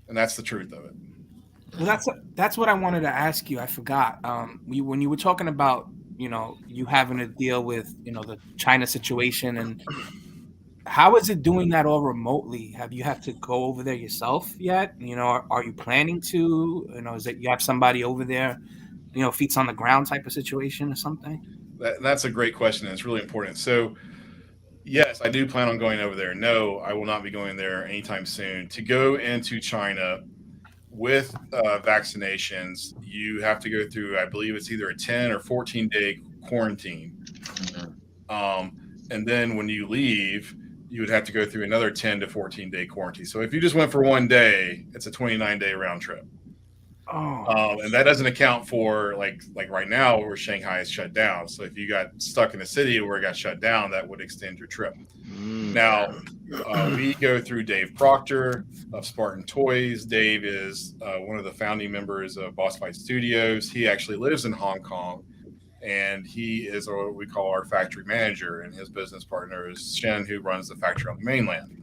and that's the truth of it. Well, that's what I wanted to ask you. I forgot. When you were talking about you having to deal with the China situation, and how is it doing that all remotely? Have you had to go over there yourself yet? Are you planning to? Is it you have somebody over there, feet on the ground type of situation or something? That's a great question, and it's really important. So, yes, I do plan on going over there. No, I will not be going there anytime soon. To go into China with vaccinations, you have to go through, I believe it's either a 10 or 14-day quarantine. And then when you leave, you would have to go through another 10 to 14-day quarantine. So if you just went for 1 day, it's a 29-day round trip. And that doesn't account for like right now where Shanghai is shut down. So if you got stuck in a city where it got shut down, that would extend your trip. Now, we go through Dave Proctor of Spartan Toys. Dave is one of the founding members of Boss Fight Studios. He actually lives in Hong Kong, and he is what we call our factory manager, and his business partner is Shen, who runs the factory on the mainland.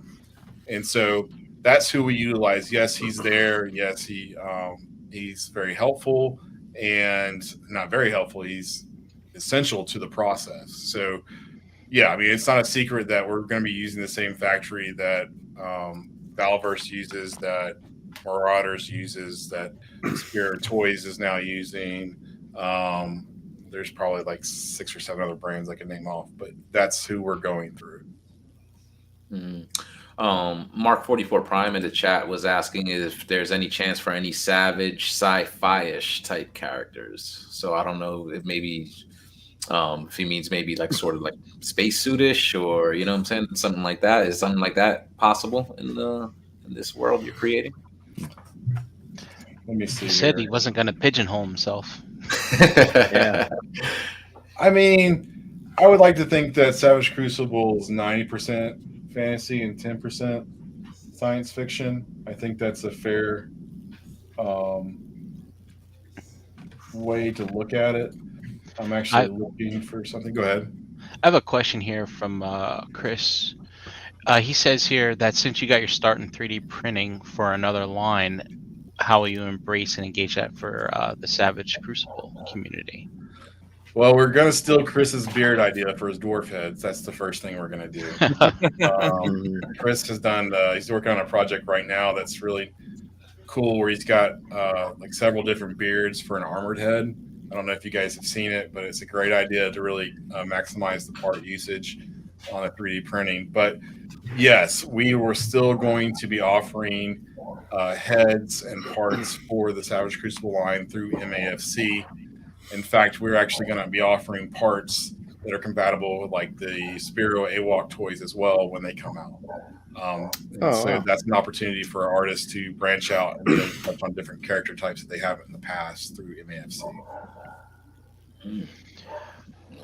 And so that's who we utilize. Yes, he's there. Yes, he's very helpful, and not very helpful. He's essential to the process. So, yeah, I mean, it's not a secret that we're going to be using the same factory that Valverse uses, that Marauders uses, that Spirit Toys is now using. There's probably like 6 or 7 other brands I can name off, but that's who we're going through. Mark 44 Prime in the chat was asking if there's any chance for any savage sci-fi-ish type characters. So I don't know if maybe if he means maybe like sort of like spacesuit-ish, or you know what I'm saying, something like that. Is something like that possible in this world you're creating? Let me see. He said he wasn't going to pigeonhole himself. Yeah. I mean, I would like to think that Savage Crucible is 90% fantasy and 10% science fiction. I think that's a fair way to look at it. I'm actually looking for something. Go ahead. I have a question here from Chris. He says here that since you got your start in 3D printing for another line, how will you embrace and engage that for the Savage Crucible community? Well, we're going to steal Chris's beard idea for his dwarf heads. That's the first thing we're going to do. Chris has done, he's working on a project right now that's really cool, where he's got like several different beards for an armored head. I don't know if you guys have seen it, but it's a great idea to really maximize the part usage on a 3D printing. But yes, we were still going to be offering heads and parts for the Savage Crucible line through MAFC. In fact, we're actually going to be offering parts that are compatible with like the Spiro AWOC toys as well when they come out. So that's an opportunity for artists to branch out and touch on different character types that they haven't in the past through MAFC.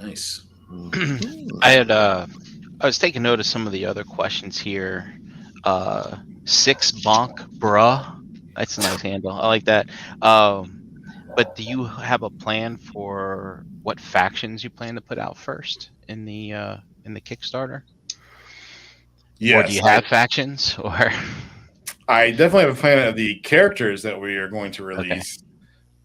Nice. I was taking note of some of the other questions here. 6 Bonk Bruh. That's a nice handle. I like that. But do you have a plan for what factions you plan to put out first in the Kickstarter? Yes. Or do you have factions? Or I definitely have a plan of the characters that we are going to release.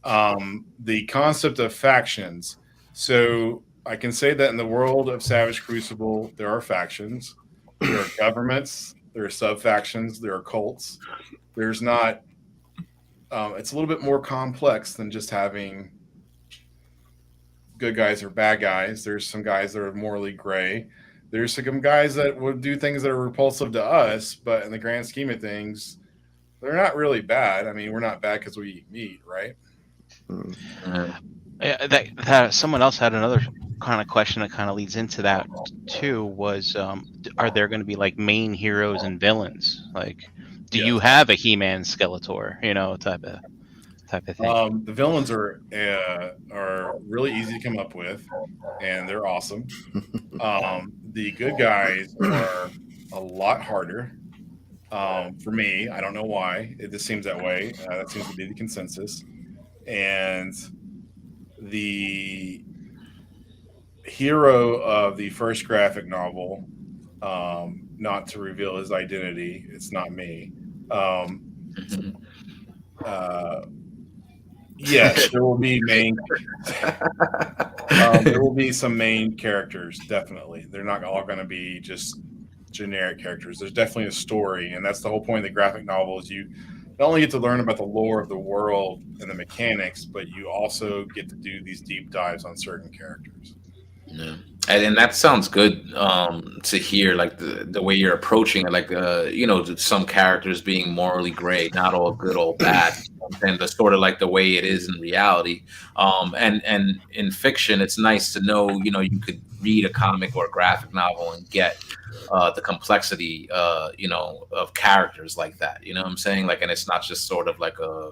Okay. The concept of factions. So I can say that in the world of Savage Crucible, there are factions, there are governments, there are sub-factions, there are cults. There's not, it's a little bit more complex than just having good guys or bad guys. There's some guys that are morally gray. There's some guys that would do things that are repulsive to us, but in the grand scheme of things, they're not really bad. I mean, we're not bad because we eat meat, right? That someone else had another kind of question that kind of leads into that too. Was are there going to be like main heroes and villains? Like, do you have a He-Man Skeletor? You know, type of thing. The villains are really easy to come up with, and they're awesome. The good guys are a lot harder. For me, I don't know why. It just seems that way. That seems to be the consensus. And the hero of the first graphic novel, not to reveal his identity, it's not me. Yes, there will be there will be some main characters, definitely. They're not all going to be just generic characters. There's definitely a story, and that's the whole point of the graphic novel, is you not only get to learn about the lore of the world and the mechanics, but you also get to do these deep dives on certain characters. Yeah. And that sounds good to hear, like the way you're approaching it, like some characters being morally gray, not all good, all bad, and the sort of like the way it is in reality. And in fiction, it's nice to know, you could read a comic or a graphic novel and get the complexity, of characters like that. You know what I'm saying? Like, and it's not just sort of like a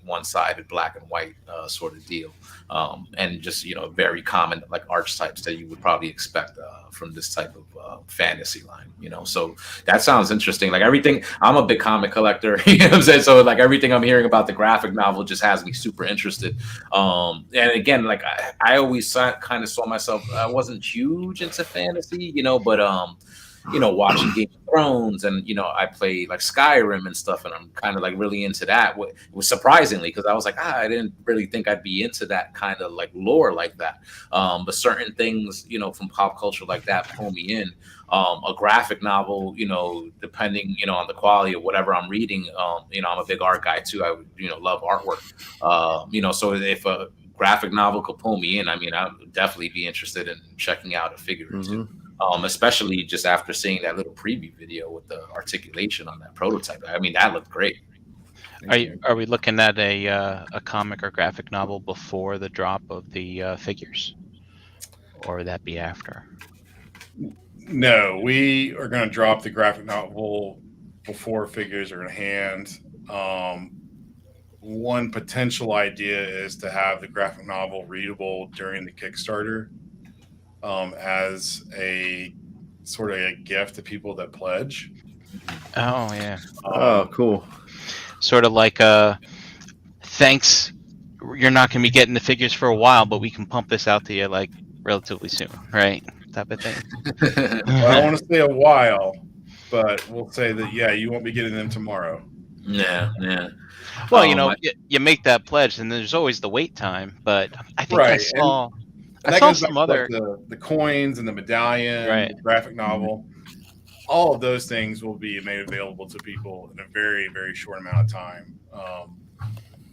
one-sided black and white sort of deal. And just very common like archetypes that you would probably expect from this type of fantasy line, so that sounds interesting. Like everything, I'm a big comic collector, you know what I'm saying? So like everything I'm hearing about the graphic novel just has me super interested. And again, like I always kind of saw myself, I wasn't huge into fantasy, but watching Game of Thrones, and I play like Skyrim and stuff, and I'm kind of like really into that. It was surprisingly, because I was like, I didn't really think I'd be into that kind of like lore like that. But certain things, from pop culture like that pull me in. A graphic novel, depending, on the quality of whatever I'm reading, I'm a big art guy too. I would, love artwork. So if a graphic novel could pull me in, I would definitely be interested in checking out a figure or two. Especially just after seeing that little preview video with the articulation on that prototype. That looked great. Are we looking at a comic or graphic novel before the drop of the figures, or would that be after? No, we are going to drop the graphic novel before figures are in hand. One potential idea is to have the graphic novel readable during the Kickstarter, as a sort of a gift to people that pledge. Oh yeah. Oh, cool. Sort of like thanks. You're not going to be getting the figures for a while, but we can pump this out to you like relatively soon, right? Type of thing. Well, I don't want to say a while, but we'll say that you won't be getting them tomorrow. Yeah. Well, you make that pledge, and there's always the wait time. But I think I saw some other the coins and the medallion, the graphic novel. All of those things will be made available to people in a very, very short amount of time.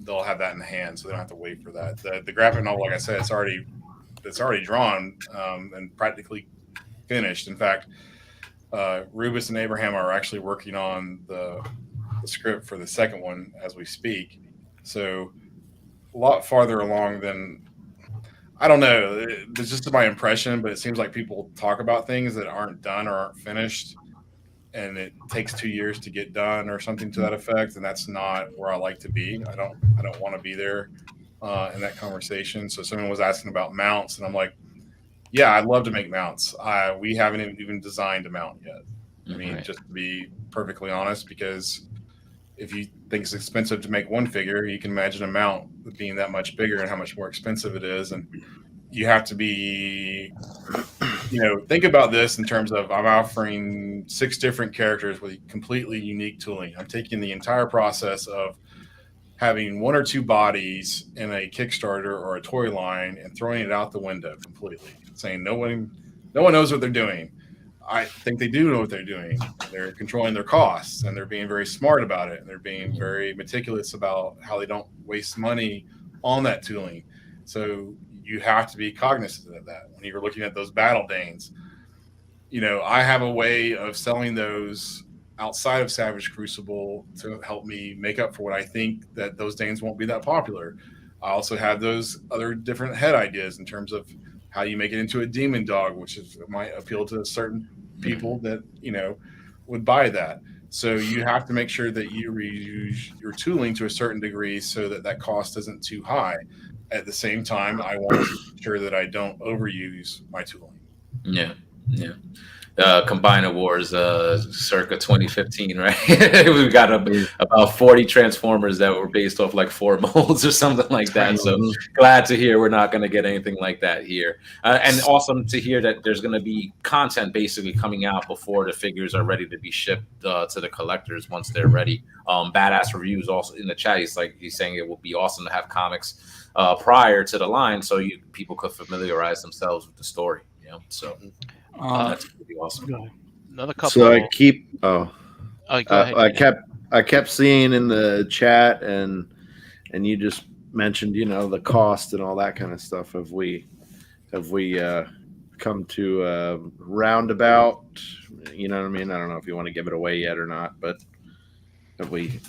They'll have that in hand, so they don't have to wait for that. The graphic novel, like I said, it's already drawn and practically finished. In fact, Rubus and Abraham are actually working on the script for the second one as we speak. So a lot farther along than, I don't know, it's just my impression, but it seems like people talk about things that aren't done or aren't finished, and it takes 2 years to get done or something to that effect. And that's not where I like to be. I don't want to be there in that conversation. So someone was asking about mounts, and I'm like, yeah, I'd love to make mounts. We haven't even designed a mount yet. Just to be perfectly honest, because if you think it's expensive to make one figure, you can imagine a mount being that much bigger and how much more expensive it is. And you have to be, think about this in terms of, I'm offering 6 different characters with completely unique tooling. I'm taking the entire process of having 1 or 2 bodies in a Kickstarter or a toy line and throwing it out the window completely, saying no one knows what they're doing. I think they do know what they're doing. They're controlling their costs, and they're being very smart about it. And they're being very meticulous about how they don't waste money on that tooling. So you have to be cognizant of that when you're looking at those battle Danes. I have a way of selling those outside of Savage Crucible to help me make up for what I think that those Danes won't be that popular. I also have those other different head ideas in terms of how you make it into a demon dog, which might appeal to certain people that, would buy that. So you have to make sure that you reuse your tooling to a certain degree so that cost isn't too high. At the same time, I want to make sure that I don't overuse my tooling. Yeah. Combiner Wars, circa 2015, right? We got about 40 Transformers that were based off like 4 molds or something like that. So glad to hear we're not going to get anything like that here. And awesome to hear that there's going to be content basically coming out before the figures are ready to be shipped to the collectors once they're ready. Badass Reviews also in the chat. He's saying it would be awesome to have comics prior to the line so people could familiarize themselves with the story. So. That's pretty awesome. Another couple. So I keep. Go ahead. I kept seeing in the chat, and you just mentioned, the cost and all that kind of stuff. Have we come to a roundabout? You know what I mean? I don't know if you want to give it away yet or not, but have we?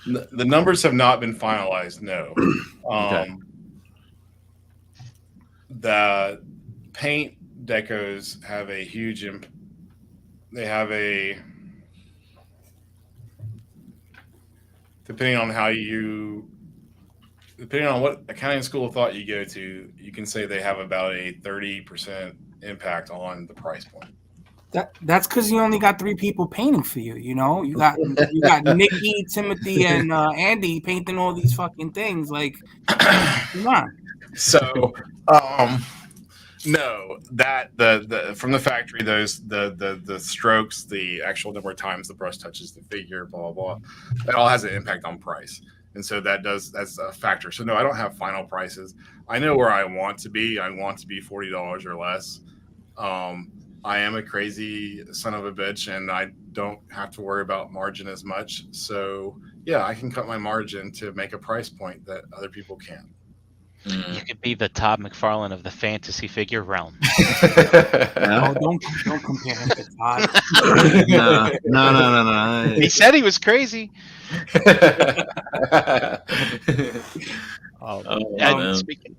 The numbers have not been finalized. No. Okay. The paint decos have a huge they have a, depending on what accounting school of thought you go to, you can say they have about a 30% impact on the price point. That's because you only got 3 people painting for you. You got Nikki, Timothy, and Andy painting all these fucking things. Like, come on. So No, that the from the factory, those the strokes, the actual number of times the brush touches the figure, blah blah blah, that all has an impact on price, and so that's a factor. So no, I don't have final prices. I know where I want to be. I want to be $40 or less. I am a crazy son of a bitch, and I don't have to worry about margin as much. So yeah, I can cut my margin to make a price point that other people can't. You could be the Todd McFarlane of the fantasy figure realm. Oh, don't compare him to Todd. No. He said he was crazy.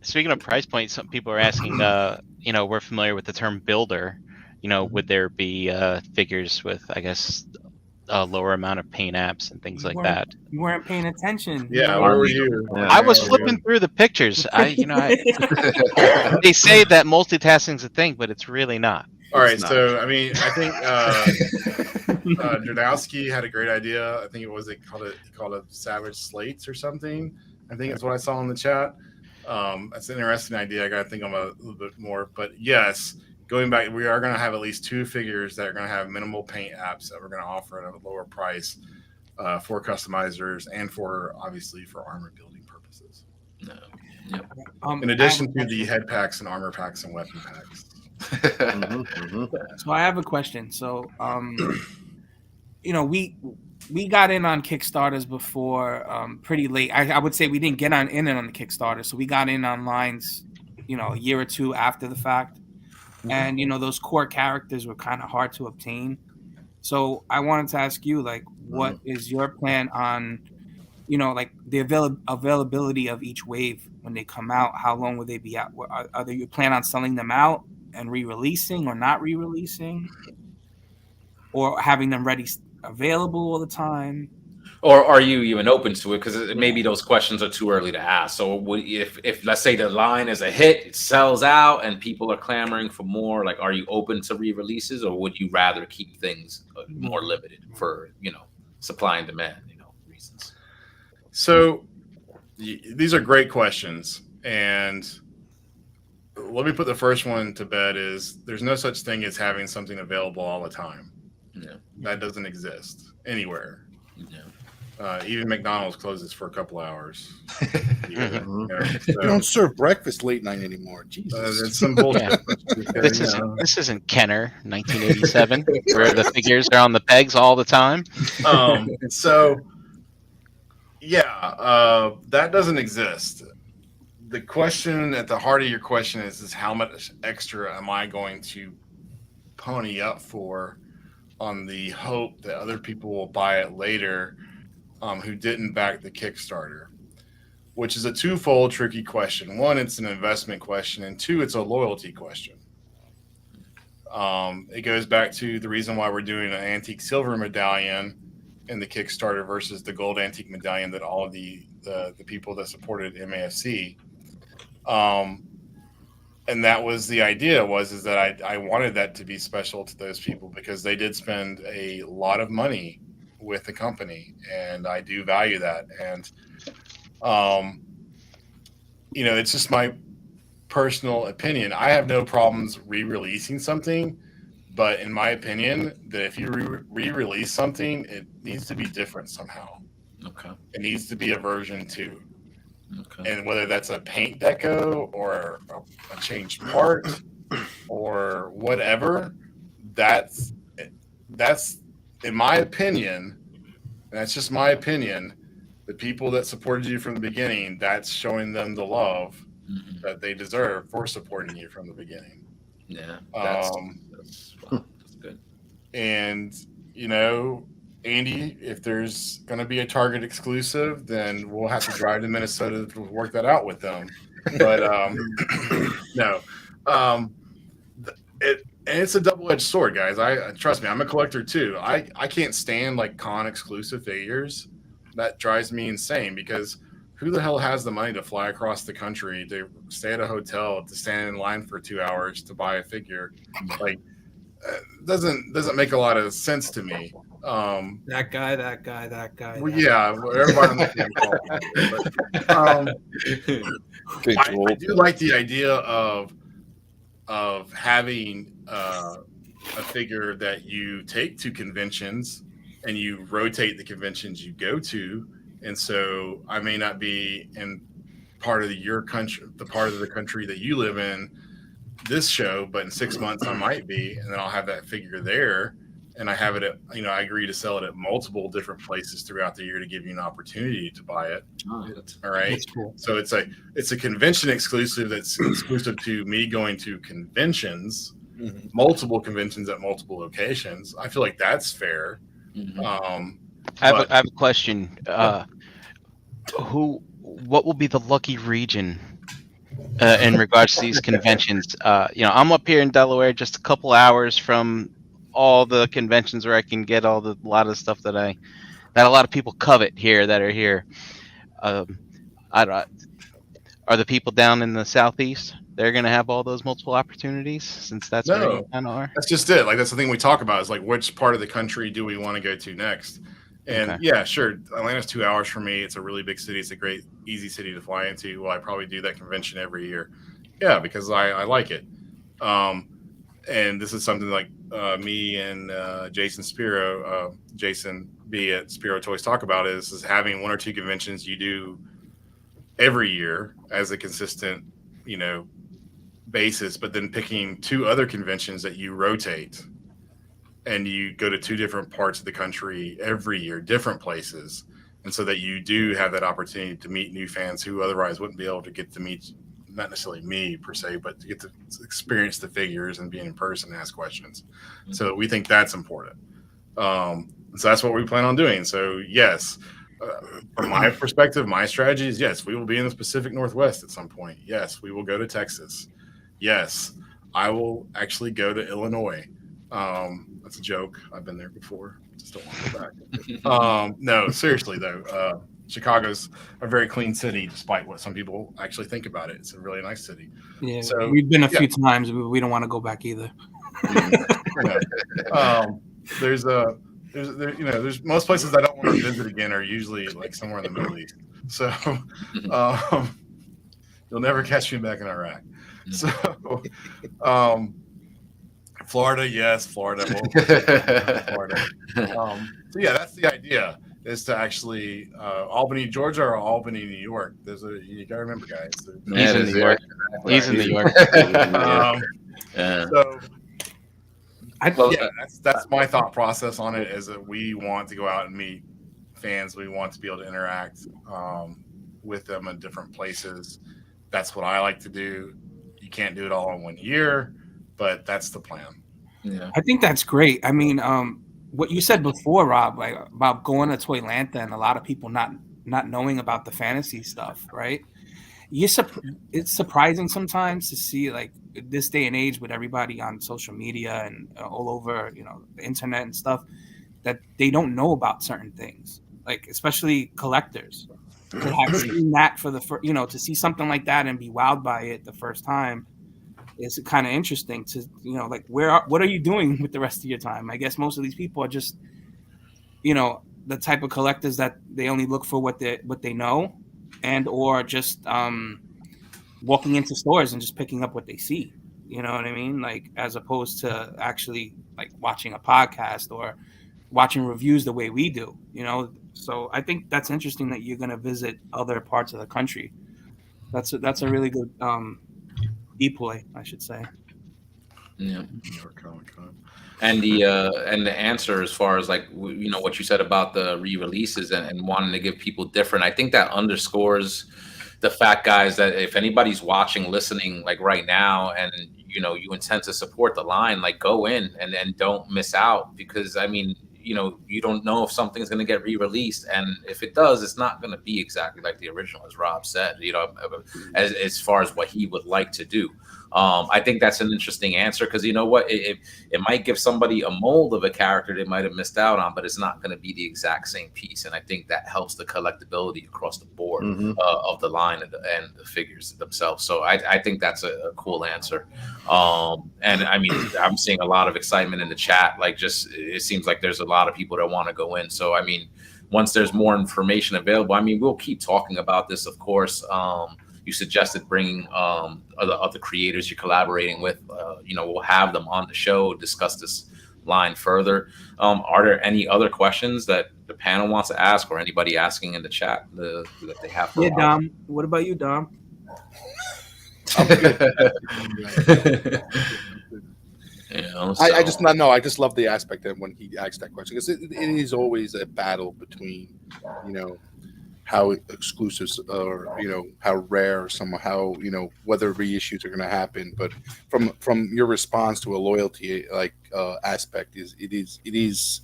Speaking of price points, some people are asking. We're familiar with the term builder. Would there be figures with, I guess, a lower amount of paint apps and things like that? You weren't paying attention. Yeah, where were you? I was flipping through the pictures. They say that multitasking is a thing, but it's really not. All right, so I mean, I think Jardowski had a great idea. I think he called it Savage Slates or something. I think that's what I saw in the chat. That's an interesting idea. I got to think about it a little bit more. But yes, going back, we are going to have at least 2 figures that are going to have minimal paint apps that we're going to offer at a lower price for customizers and obviously for armor building purposes. No. Yep. In addition to the head packs and armor packs and weapon packs. So I have a question. So, we got in on Kickstarters before pretty late. I would say we didn't get in on the Kickstarter, so we got in on lines, a year or 2 after the fact. And, those core characters were kind of hard to obtain. So I wanted to ask you, what is your plan on, the availability of each wave when they come out? How long will they be out? Are you plan on selling them out and re-releasing or not re-releasing? Or having them ready, available all the time? Or are you even open to it? Because maybe those questions are too early to ask. So if let's say the line is a hit, it sells out, and people are clamoring for more, are you open to re-releases, or would you rather keep things more limited for, supply and demand, reasons? So these are great questions. And let me put the first one to bed is there's no such thing as having something available all the time. Yeah. That doesn't exist anywhere. Yeah. Even McDonald's closes for a couple hours. They don't serve breakfast late night anymore. Jesus, it's some bullshit. This isn't Kenner 1987, where the figures are on the pegs all the time. That doesn't exist. The question at the heart of your question is how much extra am I going to pony up for on the hope that other people will buy it later who didn't back the Kickstarter, which is a twofold tricky question. One, it's an investment question, and 2, it's a loyalty question. It goes back to the reason why we're doing an antique silver medallion in the Kickstarter versus the gold antique medallion that all of the people that supported MAFC. And that was the idea is that I wanted that to be special to those people because they did spend a lot of money with the company, and I do value that. And, it's just my personal opinion. I have no problems re-releasing something, but in my opinion, that if you re-release something, it needs to be different somehow. Okay. It needs to be a version 2. Okay. And whether that's a paint deco or a changed part or whatever, that's in my opinion, and that's just my opinion, the people that supported you from the beginning, that's showing them the love that they deserve for supporting you from the beginning. Yeah, that's good. And, Andy, if there's going to be a Target exclusive, then we'll have to drive to Minnesota to work that out with them. But no, it's a double-edged sword, guys. Trust me, I'm a collector too. I can't stand con exclusive figures. That drives me insane because who the hell has the money to fly across the country to stay at a hotel to stand in line for 2 hours to buy a figure? Doesn't make a lot of sense to me. That guy. Well, yeah, everybody on the team. I do like the idea of of having a figure that you take to conventions and you rotate the conventions you go to. And so I may not be in part of your country, the part of the country that you live in this show, but in 6 months I might be, and then I'll have that figure there. And I have it at, I agree to sell it at multiple different places throughout the year to give you an opportunity to buy it. Oh, all right. That's cool. So it's a convention exclusive that's exclusive to me going to conventions, multiple conventions at multiple locations. I feel like that's fair. I have a question. What will be the lucky region in regards to these conventions? I'm up here in Delaware, just a couple hours from all the conventions where I can get a lot of stuff that a lot of people covet here that are here. Are the people down in the Southeast? They're going to have all those multiple opportunities, since that's where you kind of are. That's just it. Like, that's the thing we talk about, is like, which part of the country do we want to go to next? And yeah, sure, Atlanta's 2 hours from me. It's a really big city. It's a great, easy city to fly into. Well, I probably do that convention every year. Yeah, because I like it. And this is something like me and Jason B at Spiro Toys talk about is having one or two conventions you do every year as a consistent, basis, but then picking two other conventions that you rotate, and you go to two different parts of the country every year, different places. And so that you do have that opportunity to meet new fans who otherwise wouldn't be able to get to meet, not necessarily me per se, but to get to experience the figures and be in person and ask questions. So we think that's important. So that's what we plan on doing. So yes, from my perspective, my strategy is, yes, we will be in the Pacific Northwest at some point. Yes, we will go to Texas. Yes, I will actually go to Illinois. That's a joke. I've been there before. Just don't want to go back. No, seriously though, Chicago's a very clean city, despite what some people actually think about it. It's a really nice city. Yeah, so we've been a few times. We don't want to go back either. There's most places I don't want to visit again are usually like somewhere in the Middle East. So you'll never catch me back in Iraq. So Florida, yes, Florida. Florida. So yeah, that's the idea, is to actually Albany, Georgia, or Albany, New York. You gotta remember, guys. He's in New York. He's in New York. So that's my thought process on it, is that we want to go out and meet fans. We want to be able to interact with them in different places. That's what I like to do. You can't do it all in 1 year, but that's the plan. Yeah, I think that's great. I mean, what you said before, Rob, like about going to Toylanta and a lot of people not knowing about the fantasy stuff, right? It's surprising sometimes to see, like, this day and age with everybody on social media and all over, the internet and stuff, that they don't know about certain things, like especially collectors. To have seen that for the first, to see something like that and be wowed by it the first time is kind of interesting. To like, what are you doing with the rest of your time? I guess most of these people are just, the type of collectors that they only look for what they know, and or just walking into stores and just picking up what they see. You know what I mean? Like, as opposed to actually like watching a podcast or watching reviews the way we do. So I think that's interesting that you're going to visit other parts of the country. That's a really good deploy, I should say. Yeah. And the answer, as far as like what you said about the re-releases and wanting to give people different, I think that underscores the fact, guys, that if anybody's watching, listening, like right now, and you intend to support the line, like, go in and don't miss out, because I mean, you don't know if something's going to get re-released, and if it does, it's not going to be exactly like the original, as Rob said, as far as what he would like to do. I think that's an interesting answer, because it might give somebody a mold of a character they might have missed out on, but it's not going to be the exact same piece. And I think that helps the collectability across the board of the line and the figures themselves. So I think that's a cool answer. And I mean, I'm seeing a lot of excitement in the chat. Like, it seems like there's a lot of people that want to go in. So, I mean, once there's more information available, I mean, we'll keep talking about this, of course. you suggested bringing other creators you're collaborating with. We'll have them on the show, discuss this line further. Are there any other questions that the panel wants to ask, or anybody asking in the chat that they have for Dom. What about you, Dom? I'm good. I just not know. I just love the aspect that when he asked that question, because it is always a battle between, how exclusives or how rare how whether reissues are going to happen. But from your response to a loyalty aspect it is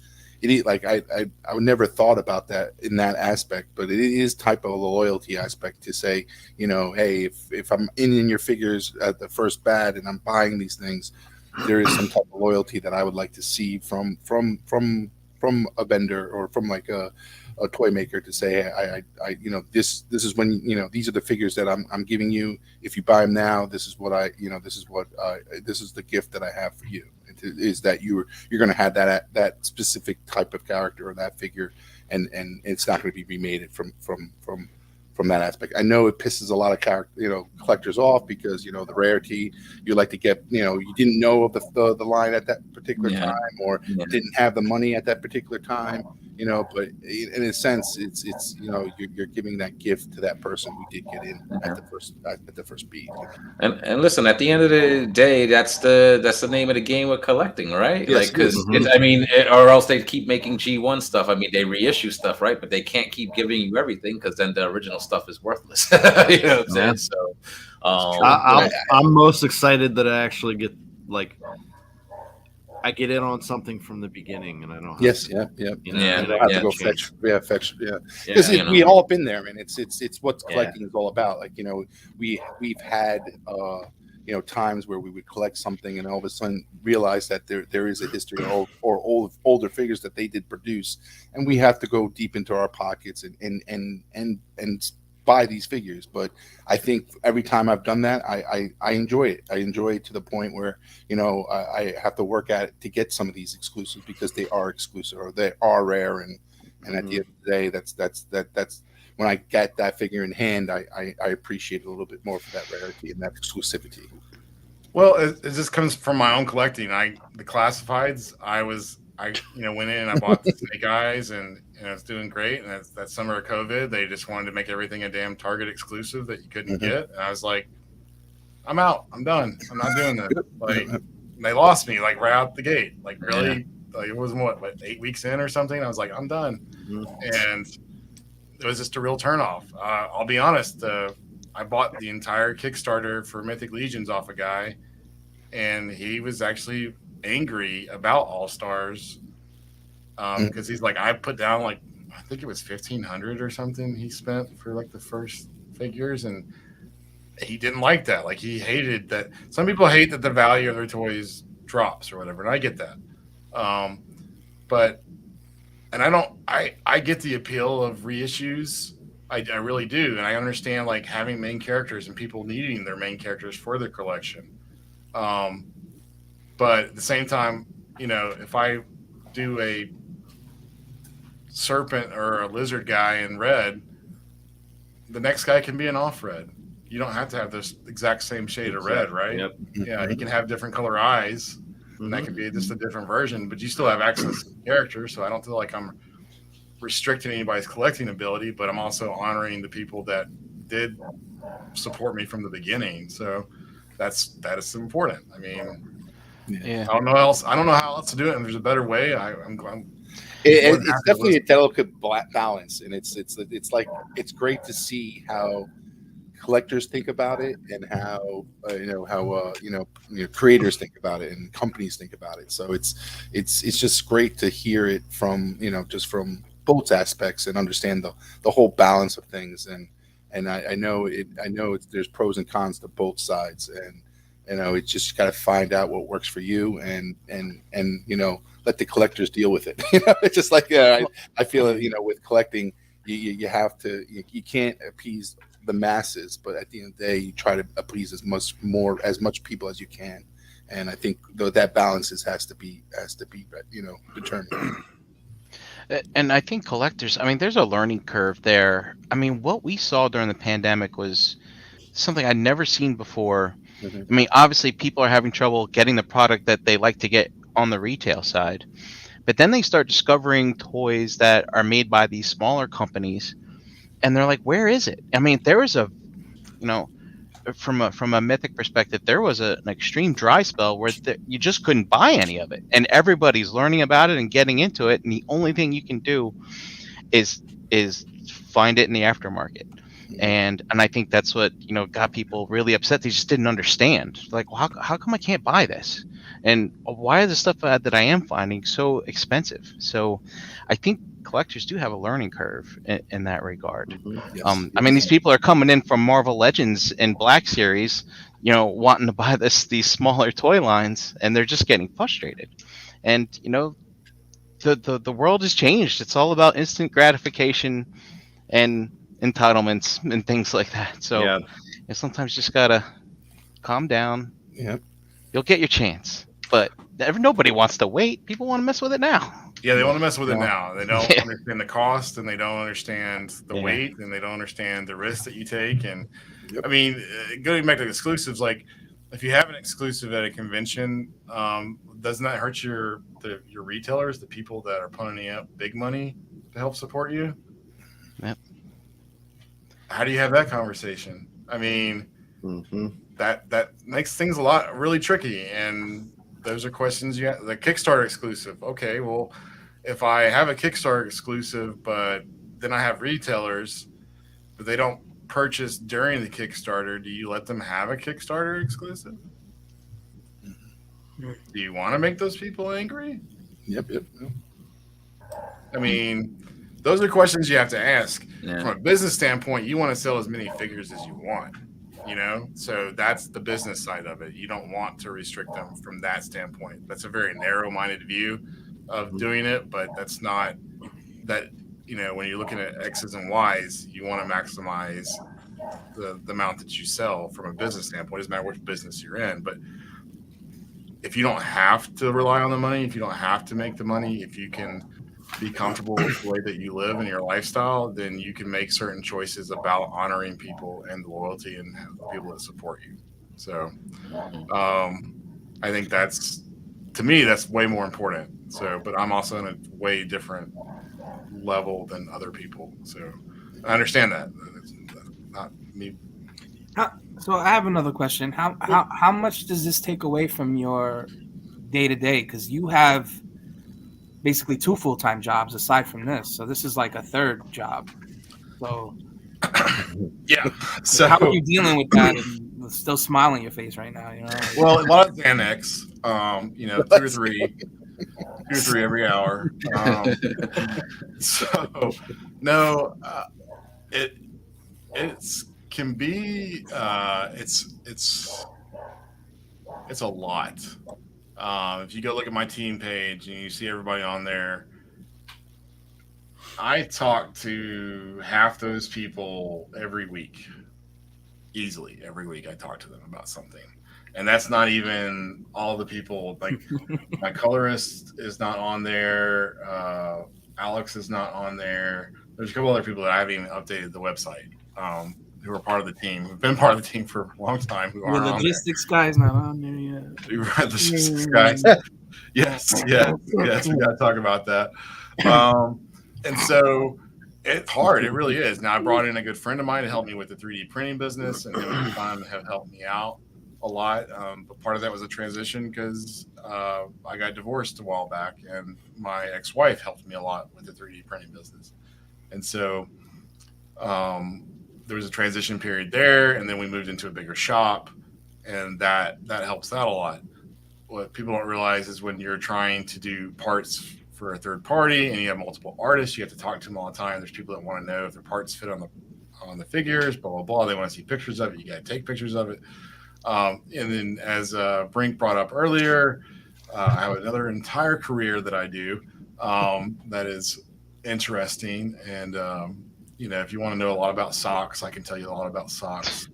like I would never thought about that in that aspect, but it is type of a loyalty aspect to say, hey, if I'm in your figures at the first bat and I'm buying these things, there is some type of loyalty that I would like to see from a vendor or from like a toy maker to say, hey, I this is when these are the figures that I'm giving you. If you buy them now, this is what this is the gift that I have for you. Is that you're going to have that specific type of character or that figure, and it's not going to be remade from that aspect. I know it pisses a lot of collectors off because the rarity. You like to get you didn't know of the line at that particular time, or didn't have the money at that particular time. But in a sense, it's you're giving that gift to that person who did get in at the first beat. And listen, at the end of the day, that's the name of the game with collecting, right? Yes, because or else they keep making G1 stuff. I mean, they reissue stuff, right? But they can't keep giving you everything because then the original stuff is worthless. You know what I'm saying? So, I'm most excited that I actually get I get in on something from the beginning, and I don't. Yes, yeah. I don't have to go fetch. Because we all been there, man. It's what collecting is all about. Like we've had times where we would collect something and all of a sudden realize that there is a history or older figures that they did produce, and we have to go deep into our pockets and buy these figures. But I think every time I've done that, I enjoy it. I enjoy it to the point where I have to work at it to get some of these exclusives because they are exclusive or they are rare, and at the end of the day, that's when I get that figure in hand, I appreciate it a little bit more for that rarity and that exclusivity. Well, it just comes from my own collecting. The classifieds, I went in and I bought the Snake Eyes, and it's doing great. And that summer of COVID, they just wanted to make everything a damn Target exclusive that you couldn't get. And I was like, I'm out. I'm done. I'm not doing this. They lost me right out the gate. Really, it was what 8 weeks in or something. I was like, I'm done. And it was just a real turnoff. I'll be honest. I bought the entire Kickstarter for Mythic Legions off a guy, and he was actually angry about All Stars because he's like, I put down I think it was $1,500 or something he spent for the first figures, and he didn't like that. He hated that. Some people hate that the value of their toys drops or whatever, and I get that. But I get the appeal of reissues. I really do, and I understand having main characters and people needing their main characters for their collection. But at the same time, if I do a serpent or a lizard guy in red, the next guy can be an off red. You don't have to have this exact same shade of red, right? Yep. Yeah, he can have different color eyes, and that can be just a different version, but you still have access to the character, so I don't feel like I'm restricting anybody's collecting ability, but I'm also honoring the people that did support me from the beginning. So that is important. I mean, I don't know how else to do it, and there's a better way. It's definitely a delicate balance, and it's great to see how collectors think about it and how creators think about it and companies think about it. So it's just great to hear it from just from both aspects and understand the whole balance of things. And I know there's pros and cons to both sides, and it's just got to find out what works for you and let the collectors deal with it. It's just I feel with collecting, you have to, you can't appease the masses, but at the end of the day, you try to appease as much people as you can. And I think that balance has to be determined. And I think collectors, there's a learning curve there. What we saw during the pandemic was something I'd never seen before. I mean, obviously people are having trouble getting the product that they like to get on the retail side, but then they start discovering toys that are made by these smaller companies, and they're like, where is it? I mean, there was from a mythic perspective, there was an extreme dry spell where you just couldn't buy any of it, and everybody's learning about it and getting into it, and the only thing you can do is find it in the aftermarket. And I think that's what got people really upset. They just didn't understand, like, well, how come I can't buy this, and why is the stuff that I am finding so expensive? So I think collectors do have a learning curve in that regard. Yes. I mean, these people are coming in from Marvel Legends and Black Series, wanting to buy these smaller toy lines, and they're just getting frustrated. And the world has changed. It's all about instant gratification and entitlements and things like that. So sometimes you just gotta calm down. Yeah, you'll get your chance, but nobody wants to wait. People want to mess with it now. Yeah, they want to mess with it now. They don't understand the cost, and they don't understand the weight, and they don't understand the risk that you take. And I mean, going back to exclusives, like if you have an exclusive at a convention, doesn't that hurt your retailers, the people that are putting up big money to help support you? Yep. How do you have that conversation? I mean, that makes things a lot really tricky, and those are questions you have. The Kickstarter exclusive. Okay, well, if I have a Kickstarter exclusive, but then I have retailers, but they don't purchase during the Kickstarter, do you let them have a Kickstarter exclusive? Do you want to make those people angry? Yep. I mean, those are questions you have to ask. From a business standpoint, you want to sell as many figures as you want, so that's the business side of it. You don't want to restrict them from that standpoint. That's a very narrow-minded view of doing it, but that's not that, when you're looking at X's and Y's, you want to maximize the amount that you sell from a business standpoint. It doesn't matter which business you're in, but if you don't have to rely on the money, if you don't have to make the money, if you can be comfortable with the way that you live and your lifestyle, then you can make certain choices about honoring people and the loyalty and the people that support you. So I think to me, that's way more important. So, but I'm also in a way different level than other people. So I understand that. It's not me. So I have another question. How much does this take away from your day-to-day? Because you have basically 2 full-time jobs aside from this. So this is like a third job. So So how are you dealing with that and still smile on your face right now? Well, a lot of Xanax, 2 or 3 every hour. So no, it's can be it's a lot. If you go look at my team page and you see everybody on there, I talk to half those people every week. Easily every week I talk to them about something. And that's not even all the people. Like my colorist is not on there. Alex is not on there. There's a couple other people that I haven't even updated the website, who are part of the team, who've been part of the team for a long time. Who aren't the logistics guy's not on there yet. The logistics guys. Yes. We got to talk about that. And so it's hard. It really is. Now I brought in a good friend of mine to help me with the 3D printing business, and him and Tom have helped me out a lot. But part of that was a transition because I got divorced a while back, and my ex-wife helped me a lot with the 3D printing business. And so there was a transition period there, and then we moved into a bigger shop, and that helps out a lot. What people don't realize is when you're trying to do parts for a third party and you have multiple artists, you have to talk to them all the time. There's people that want to know if their parts fit on the figures, blah, blah, blah. They want to see pictures of it. You got to take pictures of it. And then as Brink brought up earlier, I have another entire career that I do that is interesting. And, if you want to know a lot about socks, I can tell you a lot about socks.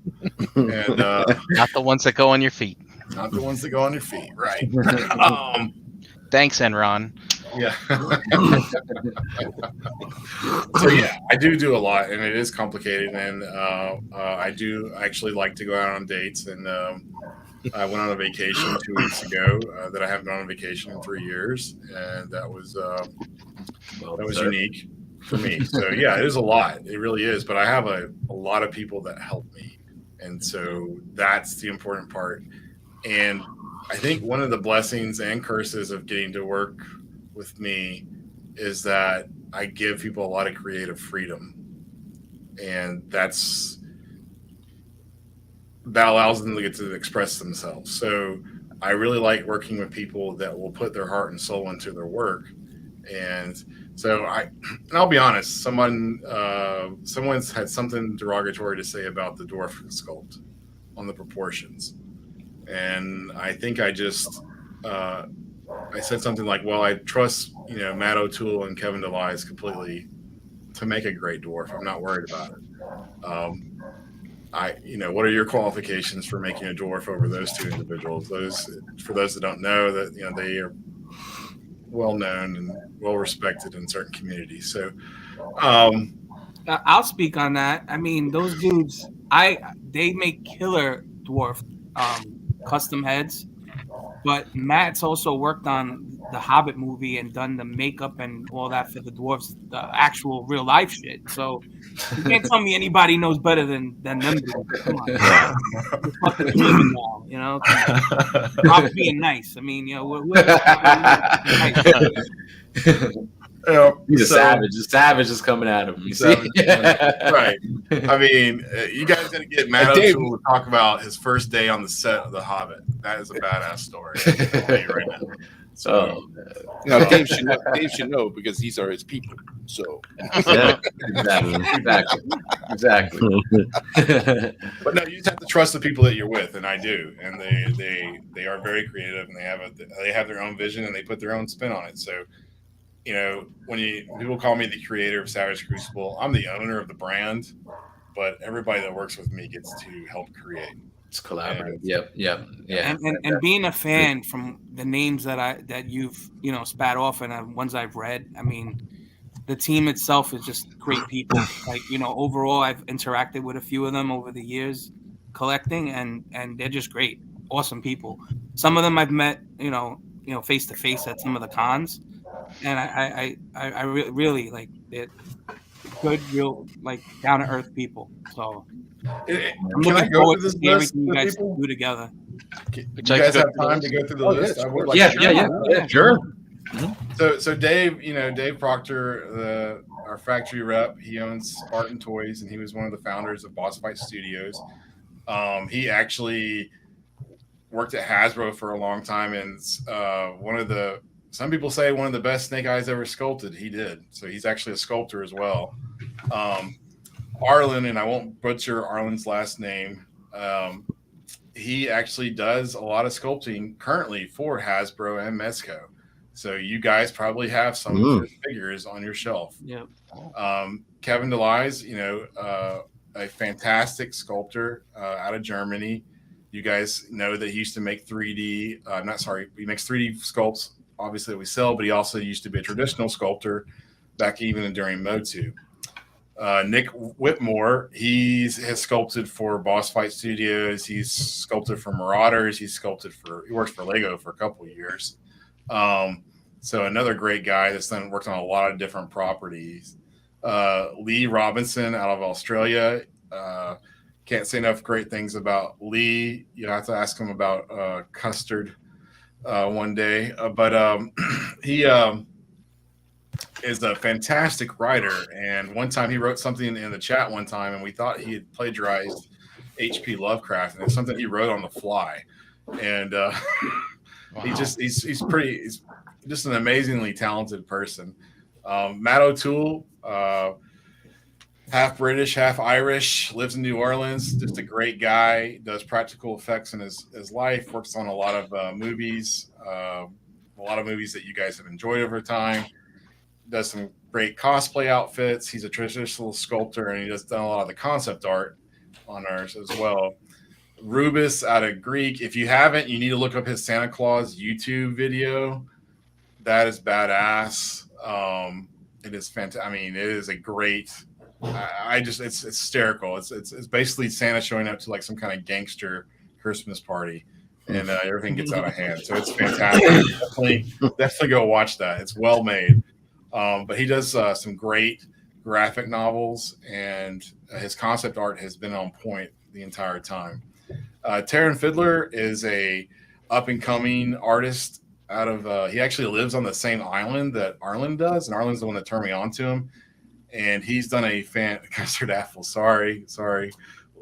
And not the ones that go on your feet. Not the ones that go on your feet, right? Thanks, Enron. Yeah. So yeah, I do a lot, and it is complicated. And I do actually like to go out on dates. And I went on a vacation 2 weeks ago that I haven't been on a vacation in 3 years, and that was unique for me. So yeah, it is a lot. It really is. But I have a lot of people that help me, and so that's the important part. And I think one of the blessings and curses of getting to work with me is that I give people a lot of creative freedom, and that allows them to get to express themselves. So I really like working with people that will put their heart and soul into their work. And so I'll be honest, someone's had something derogatory to say about the dwarf sculpt on the proportions. And I think I just I said something like, well, I trust, Matt O'Toole and Kevin DeVise completely to make a great dwarf. I'm not worried about it. What are your qualifications for making a dwarf over those two individuals? For those that don't know, that they are well known and well respected in certain communities. So I'll speak on that. I mean, those dudes, they make killer dwarf custom heads. But Matt's also worked on the Hobbit movie and done the makeup and all that for the dwarves, the actual real life shit. So you can't tell me anybody knows better than them dudes. Come on, you're fucking dreaming now, I'm being nice. I mean, He's a savage. The savage is coming at him. You see? Right. I mean, you guys got to get Matt O'Toole to talk about his first day on the set of The Hobbit. That is a badass story. I'll tell you right now. So, Dave should know because these are his people. So, yeah, exactly. But no, you just have to trust the people that you're with, and I do. And they are very creative, and they have their own vision, and they put their own spin on it. So, when people call me the creator of Savage Crucible, I'm the owner of the brand, but everybody that works with me gets to help create. It's collaborative. Yep. Yeah. And being a fan from the names that you've spat off and ones I've read, I mean, the team itself is just great people. Like overall, I've interacted with a few of them over the years, collecting, and they're just great, awesome people. Some of them I've met, face to face at some of the cons. And I really like it. Good, real, like down to earth people. So I'm looking forward to seeing everything you guys can do together. You guys have time to go through the list? Yeah, sure. So Dave, Dave Proctor, our factory rep, he owns Spartan Toys, and he was one of the founders of Boss Fight Studios. He actually worked at Hasbro for a long time, and some people say one of the best Snake Eyes ever sculpted. He did. So he's actually a sculptor as well. Arlen, and I won't butcher Arlen's last name, he actually does a lot of sculpting currently for Hasbro and Mezco. So you guys probably have some of his figures on your shelf. Yep. Kevin DeVise, a fantastic sculptor out of Germany. You guys know that he used to make 3D. He makes 3D sculpts. Obviously, we sell, but he also used to be a traditional sculptor back even during Motu. Nick Whitmore, he has sculpted for Boss Fight Studios. He's sculpted for Marauders. He works for Lego for a couple of years. So another great guy that's worked on a lot of different properties. Lee Robinson out of Australia. Can't say enough great things about Lee. You have to ask him about custard one day. But he is a fantastic writer. And one time he wrote something in the chat one time, and we thought he had plagiarized H.P. Lovecraft, and it's something he wrote on the fly. And wow. he's just an amazingly talented person. Matt O'Toole, half British, half Irish, lives in New Orleans. Just a great guy. Does practical effects in his life. Works on a lot of movies. A lot of movies that you guys have enjoyed over time. Does some great cosplay outfits. He's a traditional sculptor, and he has done a lot of the concept art on ours as well. Rubis out of Greek. If you haven't, you need to look up his Santa Claus YouTube video. that is badass. It is fantastic. I mean, it is a great. It's hysterical. It's basically Santa showing up to like some kind of gangster Christmas party, and everything gets out of hand. So it's fantastic. Definitely go watch that. It's well made. But he does some great graphic novels, and his concept art has been on point the entire time. Taryn Fiddler is a up and coming artist out of he actually lives on the same island that Arlen does, and Arlen's the one that turned me on to him. And he's done a custard apples. Sorry,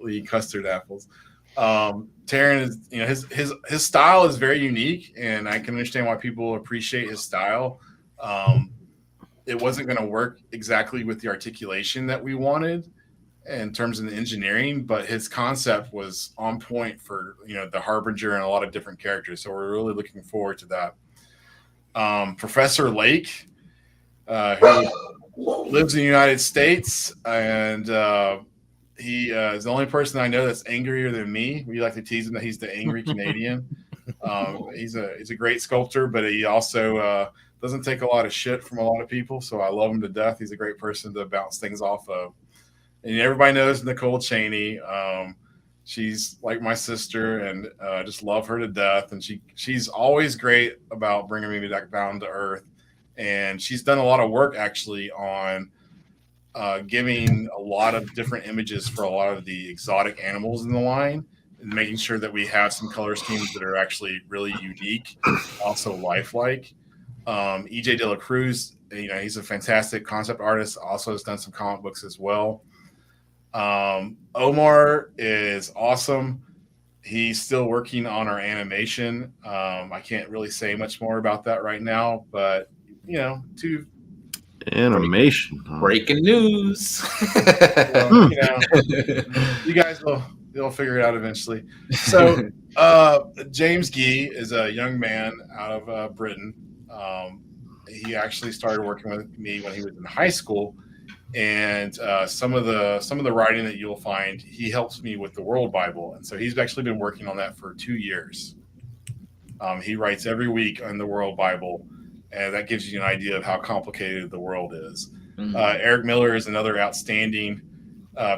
Lee, custard apples. Taryn is, his style is very unique, and I can understand why people appreciate his style. It wasn't going to work exactly with the articulation that we wanted in terms of the engineering, but his concept was on point for the Harbinger and a lot of different characters. So we're really looking forward to that. Professor Lake, who lives in the United States, and he is the only person I know that's angrier than me. We like to tease him that he's the angry Canadian. He's a great sculptor, but he also doesn't take a lot of shit from a lot of people. So I love him to death. He's a great person to bounce things off of. And everybody knows Nicole Cheney. She's like my sister, and just love her to death. And she's always great about bringing me back down to earth. And she's done a lot of work actually on giving a lot of different images for a lot of the exotic animals in the line, and making sure that we have some color schemes that are actually really unique, also lifelike. EJ De La Cruz, he's a fantastic concept artist, also has done some comic books as well. Omar is awesome. He's still working on our animation. I can't really say much more about that right now, but animation. Breaking news. You guys will figure it out eventually. So James Gee is a young man out of Britain. He actually started working with me when he was in high school, and some of the writing that you'll find, he helps me with the World Bible, and so he's actually been working on that for 2 years. He writes every week on the World Bible, and that gives you an idea of how complicated the world is. Mm-hmm. Eric Miller is another outstanding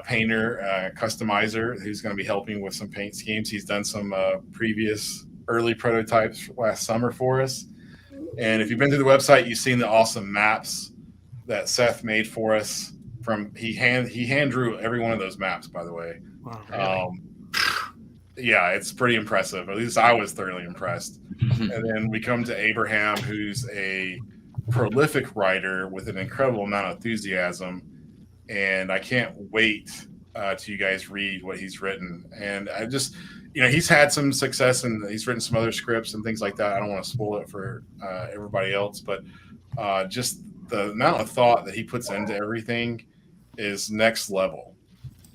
painter, customizer, who's going to be helping with some paint schemes. He's done some previous early prototypes last summer for us. And if you've been to the website, you've seen the awesome maps that Seth made for us. He hand drew every one of those maps, by the way. Wow, really? Yeah, it's pretty impressive. At least I was thoroughly impressed. And then we come to Abraham, who's a prolific writer with an incredible amount of enthusiasm. And I can't wait till you guys read what he's written. And I just, he's had some success, and he's written some other scripts and things like that. I don't want to spoil it for everybody else, but just the amount of thought that he puts into everything is next level.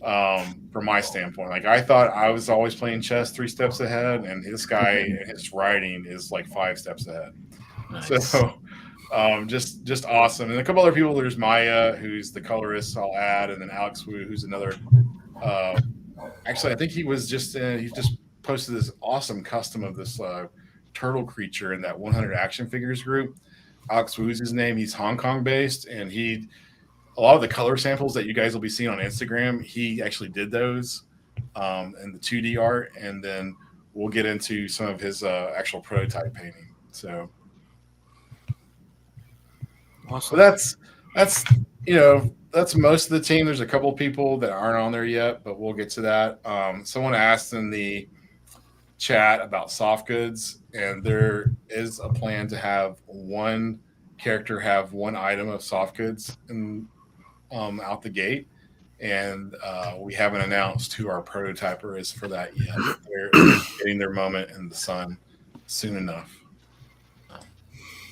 From my standpoint, like I thought I was always playing chess 3 steps ahead, and this guy, his writing is like 5 steps ahead. Nice. So just awesome. And a couple other people, there's Maya, who's the colorist, I'll add, and then Alex Wu, who's another actually I think he just posted this awesome custom of this turtle creature in that 100 action figures group. Alex Wu's his name. He's Hong Kong based, and a lot of the color samples that you guys will be seeing on Instagram, he actually did those in the 2D art, and then we'll get into some of his actual prototype painting. So awesome. So that's most of the team. There's a couple of people that aren't on there yet, but we'll get to that. Someone asked in the chat about soft goods, and there is a plan to have one character have one item of soft goods out the gate, and we haven't announced who our prototyper is for that yet. They're getting their moment in the sun soon enough.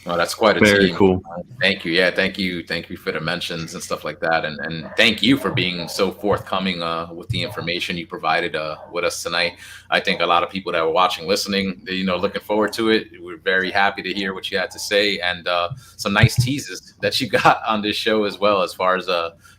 Oh, that's quite a Very team. Cool. Thank you. Yeah, thank you for the mentions and stuff like that, and thank you for being so forthcoming with the information you provided with us tonight. I think a lot of people that were watching, listening, looking forward to it. We're very happy to hear what you had to say, and some nice teases that you got on this show as well, as far as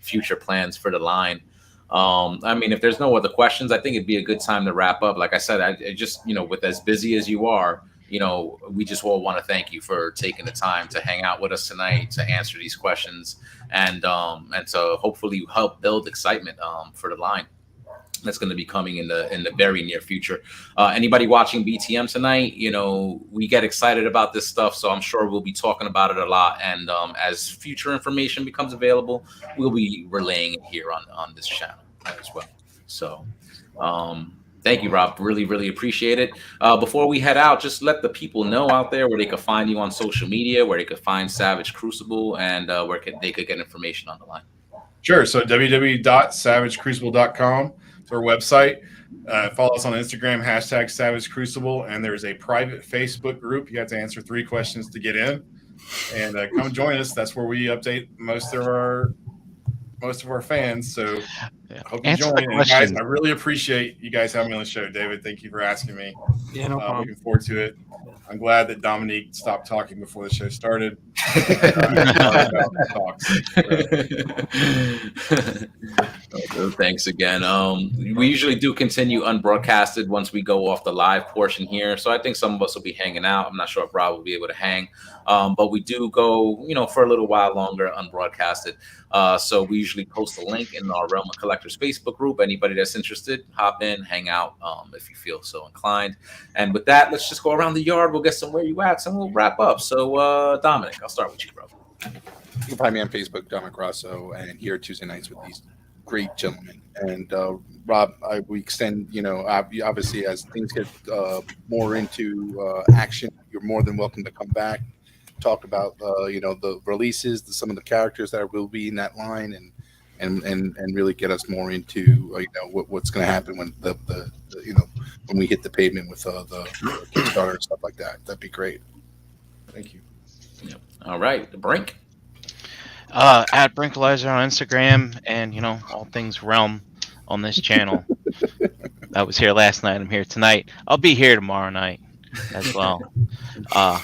future plans for the line. I mean, if there's no other questions, I think it'd be a good time to wrap up. Like I said, I just with as busy as you are, we just all want to thank you for taking the time to hang out with us tonight, to answer these questions, and to hopefully help build excitement for the line that's going to be coming in the very near future. Anybody watching BTM tonight, we get excited about this stuff, so I'm sure we'll be talking about it a lot. And as future information becomes available, we'll be relaying it here on this channel as well. So thank you, Rob. Really, really appreciate it. Before we head out, just let the people know out there where they could find you on social media, where they could find Savage Crucible, and where they could get information on the line. Sure. So www.savagecrucible.com. Our website. Follow us on Instagram, #Savage Crucible, and there's a private Facebook group. You have to answer 3 questions to get in, and come join us. That's where we update most of our fans. So I hope you join. And guys, I really appreciate you guys having me on the show, David. Thank you for asking me. Yeah, no problem. Looking forward to it. I'm glad that Dominique stopped talking before the show started. Thanks again. We usually do continue unbroadcasted once we go off the live portion here. So I think some of us will be hanging out. I'm not sure if Rob will be able to hang. But we do go, for a little while longer unbroadcasted. So we usually post a link in our Realm of Collectors Facebook group. Anybody that's interested, hop in, hang out if you feel so inclined. And with that, let's just go around the yard. We'll get some where you at, and we'll wrap up. So Dominic, I'll start with you, bro. You can find me on Facebook, Dominic Rosso, and here Tuesday nights with these great gentlemen. And Rob, we extend, obviously as things get more into action, you're more than welcome to come back, talk about the releases, some of the characters that will be in that line, and really get us more into what's going to happen when when we hit the pavement with the Kickstarter and stuff like that. That'd be great. Thank you. Yep. All right, the Brink. At Brinkalizer on Instagram, and all things Realm on this channel. I was here last night. I'm here tonight. I'll be here tomorrow night as well.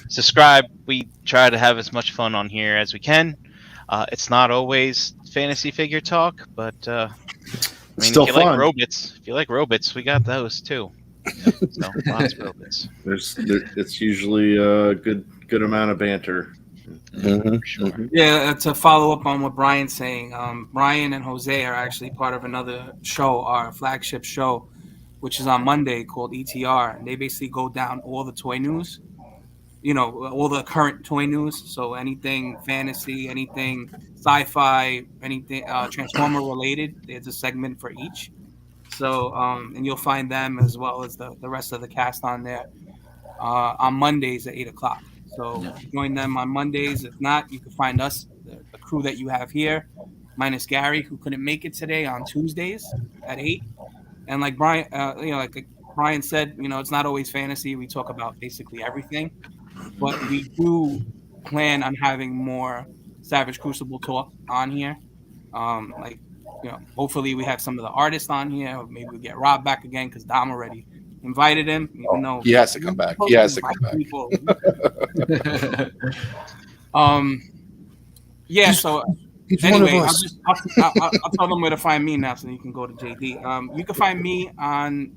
Subscribe. We try to have as much fun on here as we can. It's not always fantasy figure talk, but still if you fun. If you like robots, we got those too. So lots of robots. It's usually a good amount of banter. Mm-hmm. Sure. Yeah, to follow up on what Brian's saying, Brian and Jose are actually part of another show, our flagship show, which is on Monday called ETR. And they basically go down all the toy news, all the current toy news. So anything fantasy, anything sci-fi, anything Transformer related, there's a segment for each. So, and you'll find them as well as the rest of the cast on there on Mondays at 8:00. So join them on Mondays. If not, you can find us, the crew that you have here, minus Gary, who couldn't make it today, on Tuesdays at 8. And like Brian, like Brian said, it's not always fantasy. We talk about basically everything, but we do plan on having more Savage Crucible talk on here. Hopefully we have some of the artists on here, or maybe we get Rob back again because Dom already invited him, even though he has to come back. He has to come back. Yeah. So anyway, I'll tell them where to find me now, so you can go to JD. You can find me on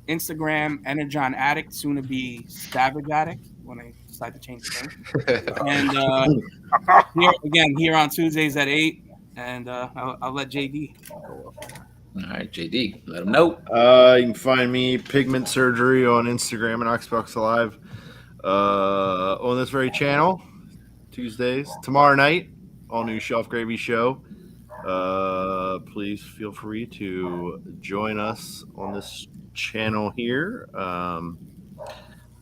Instagram, Energon Addict, soon to be Savage Addict when I decide to change the name. And here on Tuesdays at 8, and I'll let JD go up. All right, JD, let them know. You can find me, Pigment Surgery, on Instagram and Xbox Live on this very channel, Tuesdays. Tomorrow night, all new Shelf Gravy show. Please feel free to join us on this channel here. I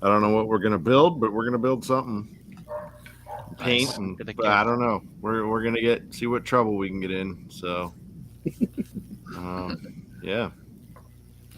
don't know what we're going to build, but we're going to build something. Paint, but I don't know. We're going to see what trouble we can get in, so... yeah.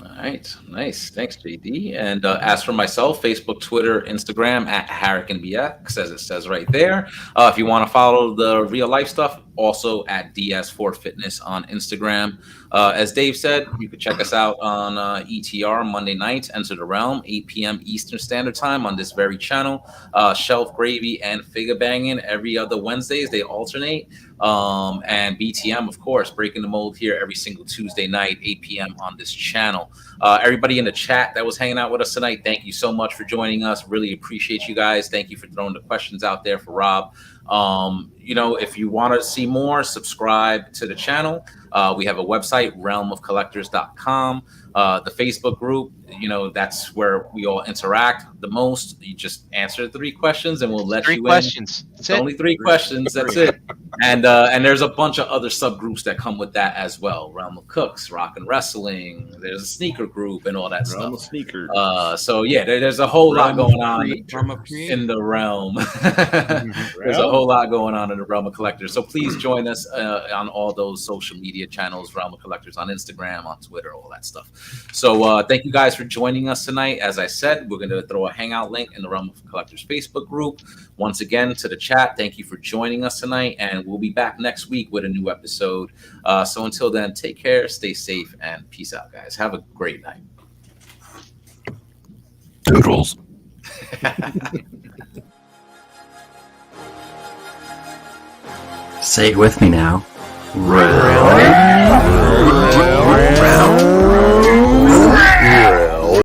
All right. Nice. Thanks, JD. And as for myself, Facebook, Twitter, Instagram at HarricanBX, as it says right there. If you want to follow the real life stuff, also at DS4Fitness on Instagram. As Dave said, you can check us out on ETR Monday nights, Enter the Realm, 8 p.m. Eastern Standard Time on this very channel. Shelf Gravy and Figure Banging every other Wednesdays. They alternate. And BTM, of course, Breaking the Mold here every single Tuesday night, 8 p.m. on this channel. Everybody in the chat that was hanging out with us tonight, thank you so much for joining us. Really appreciate you guys. Thank you for throwing the questions out there for Rob. If you want to see more, subscribe to the channel. We have a website, realmofcollectors.com. The Facebook group, that's where we all interact the most. You just answer 3 questions and we'll let you in. 3 questions. It's only 3 questions. That's it. And there's a bunch of other subgroups that come with that as well. Realm of Cooks, Rock and Wrestling. There's a sneaker group and all that Realm stuff. of Sneakers. So yeah, there's a whole lot going on in the realm. There's a whole lot going on in the Realm of Collectors. So please join us on all those social media channels, Realm of Collectors on Instagram, on Twitter, all that stuff. So thank you guys for joining us tonight. As I said, we're going to throw a hangout link in the Realm of Collectors Facebook group. Once again, to the chat, thank you for joining us tonight, and we'll be back next week with a new episode. So until then, take care, stay safe, and peace out, guys. Have a great night. Toodles. Say it with me now. Round.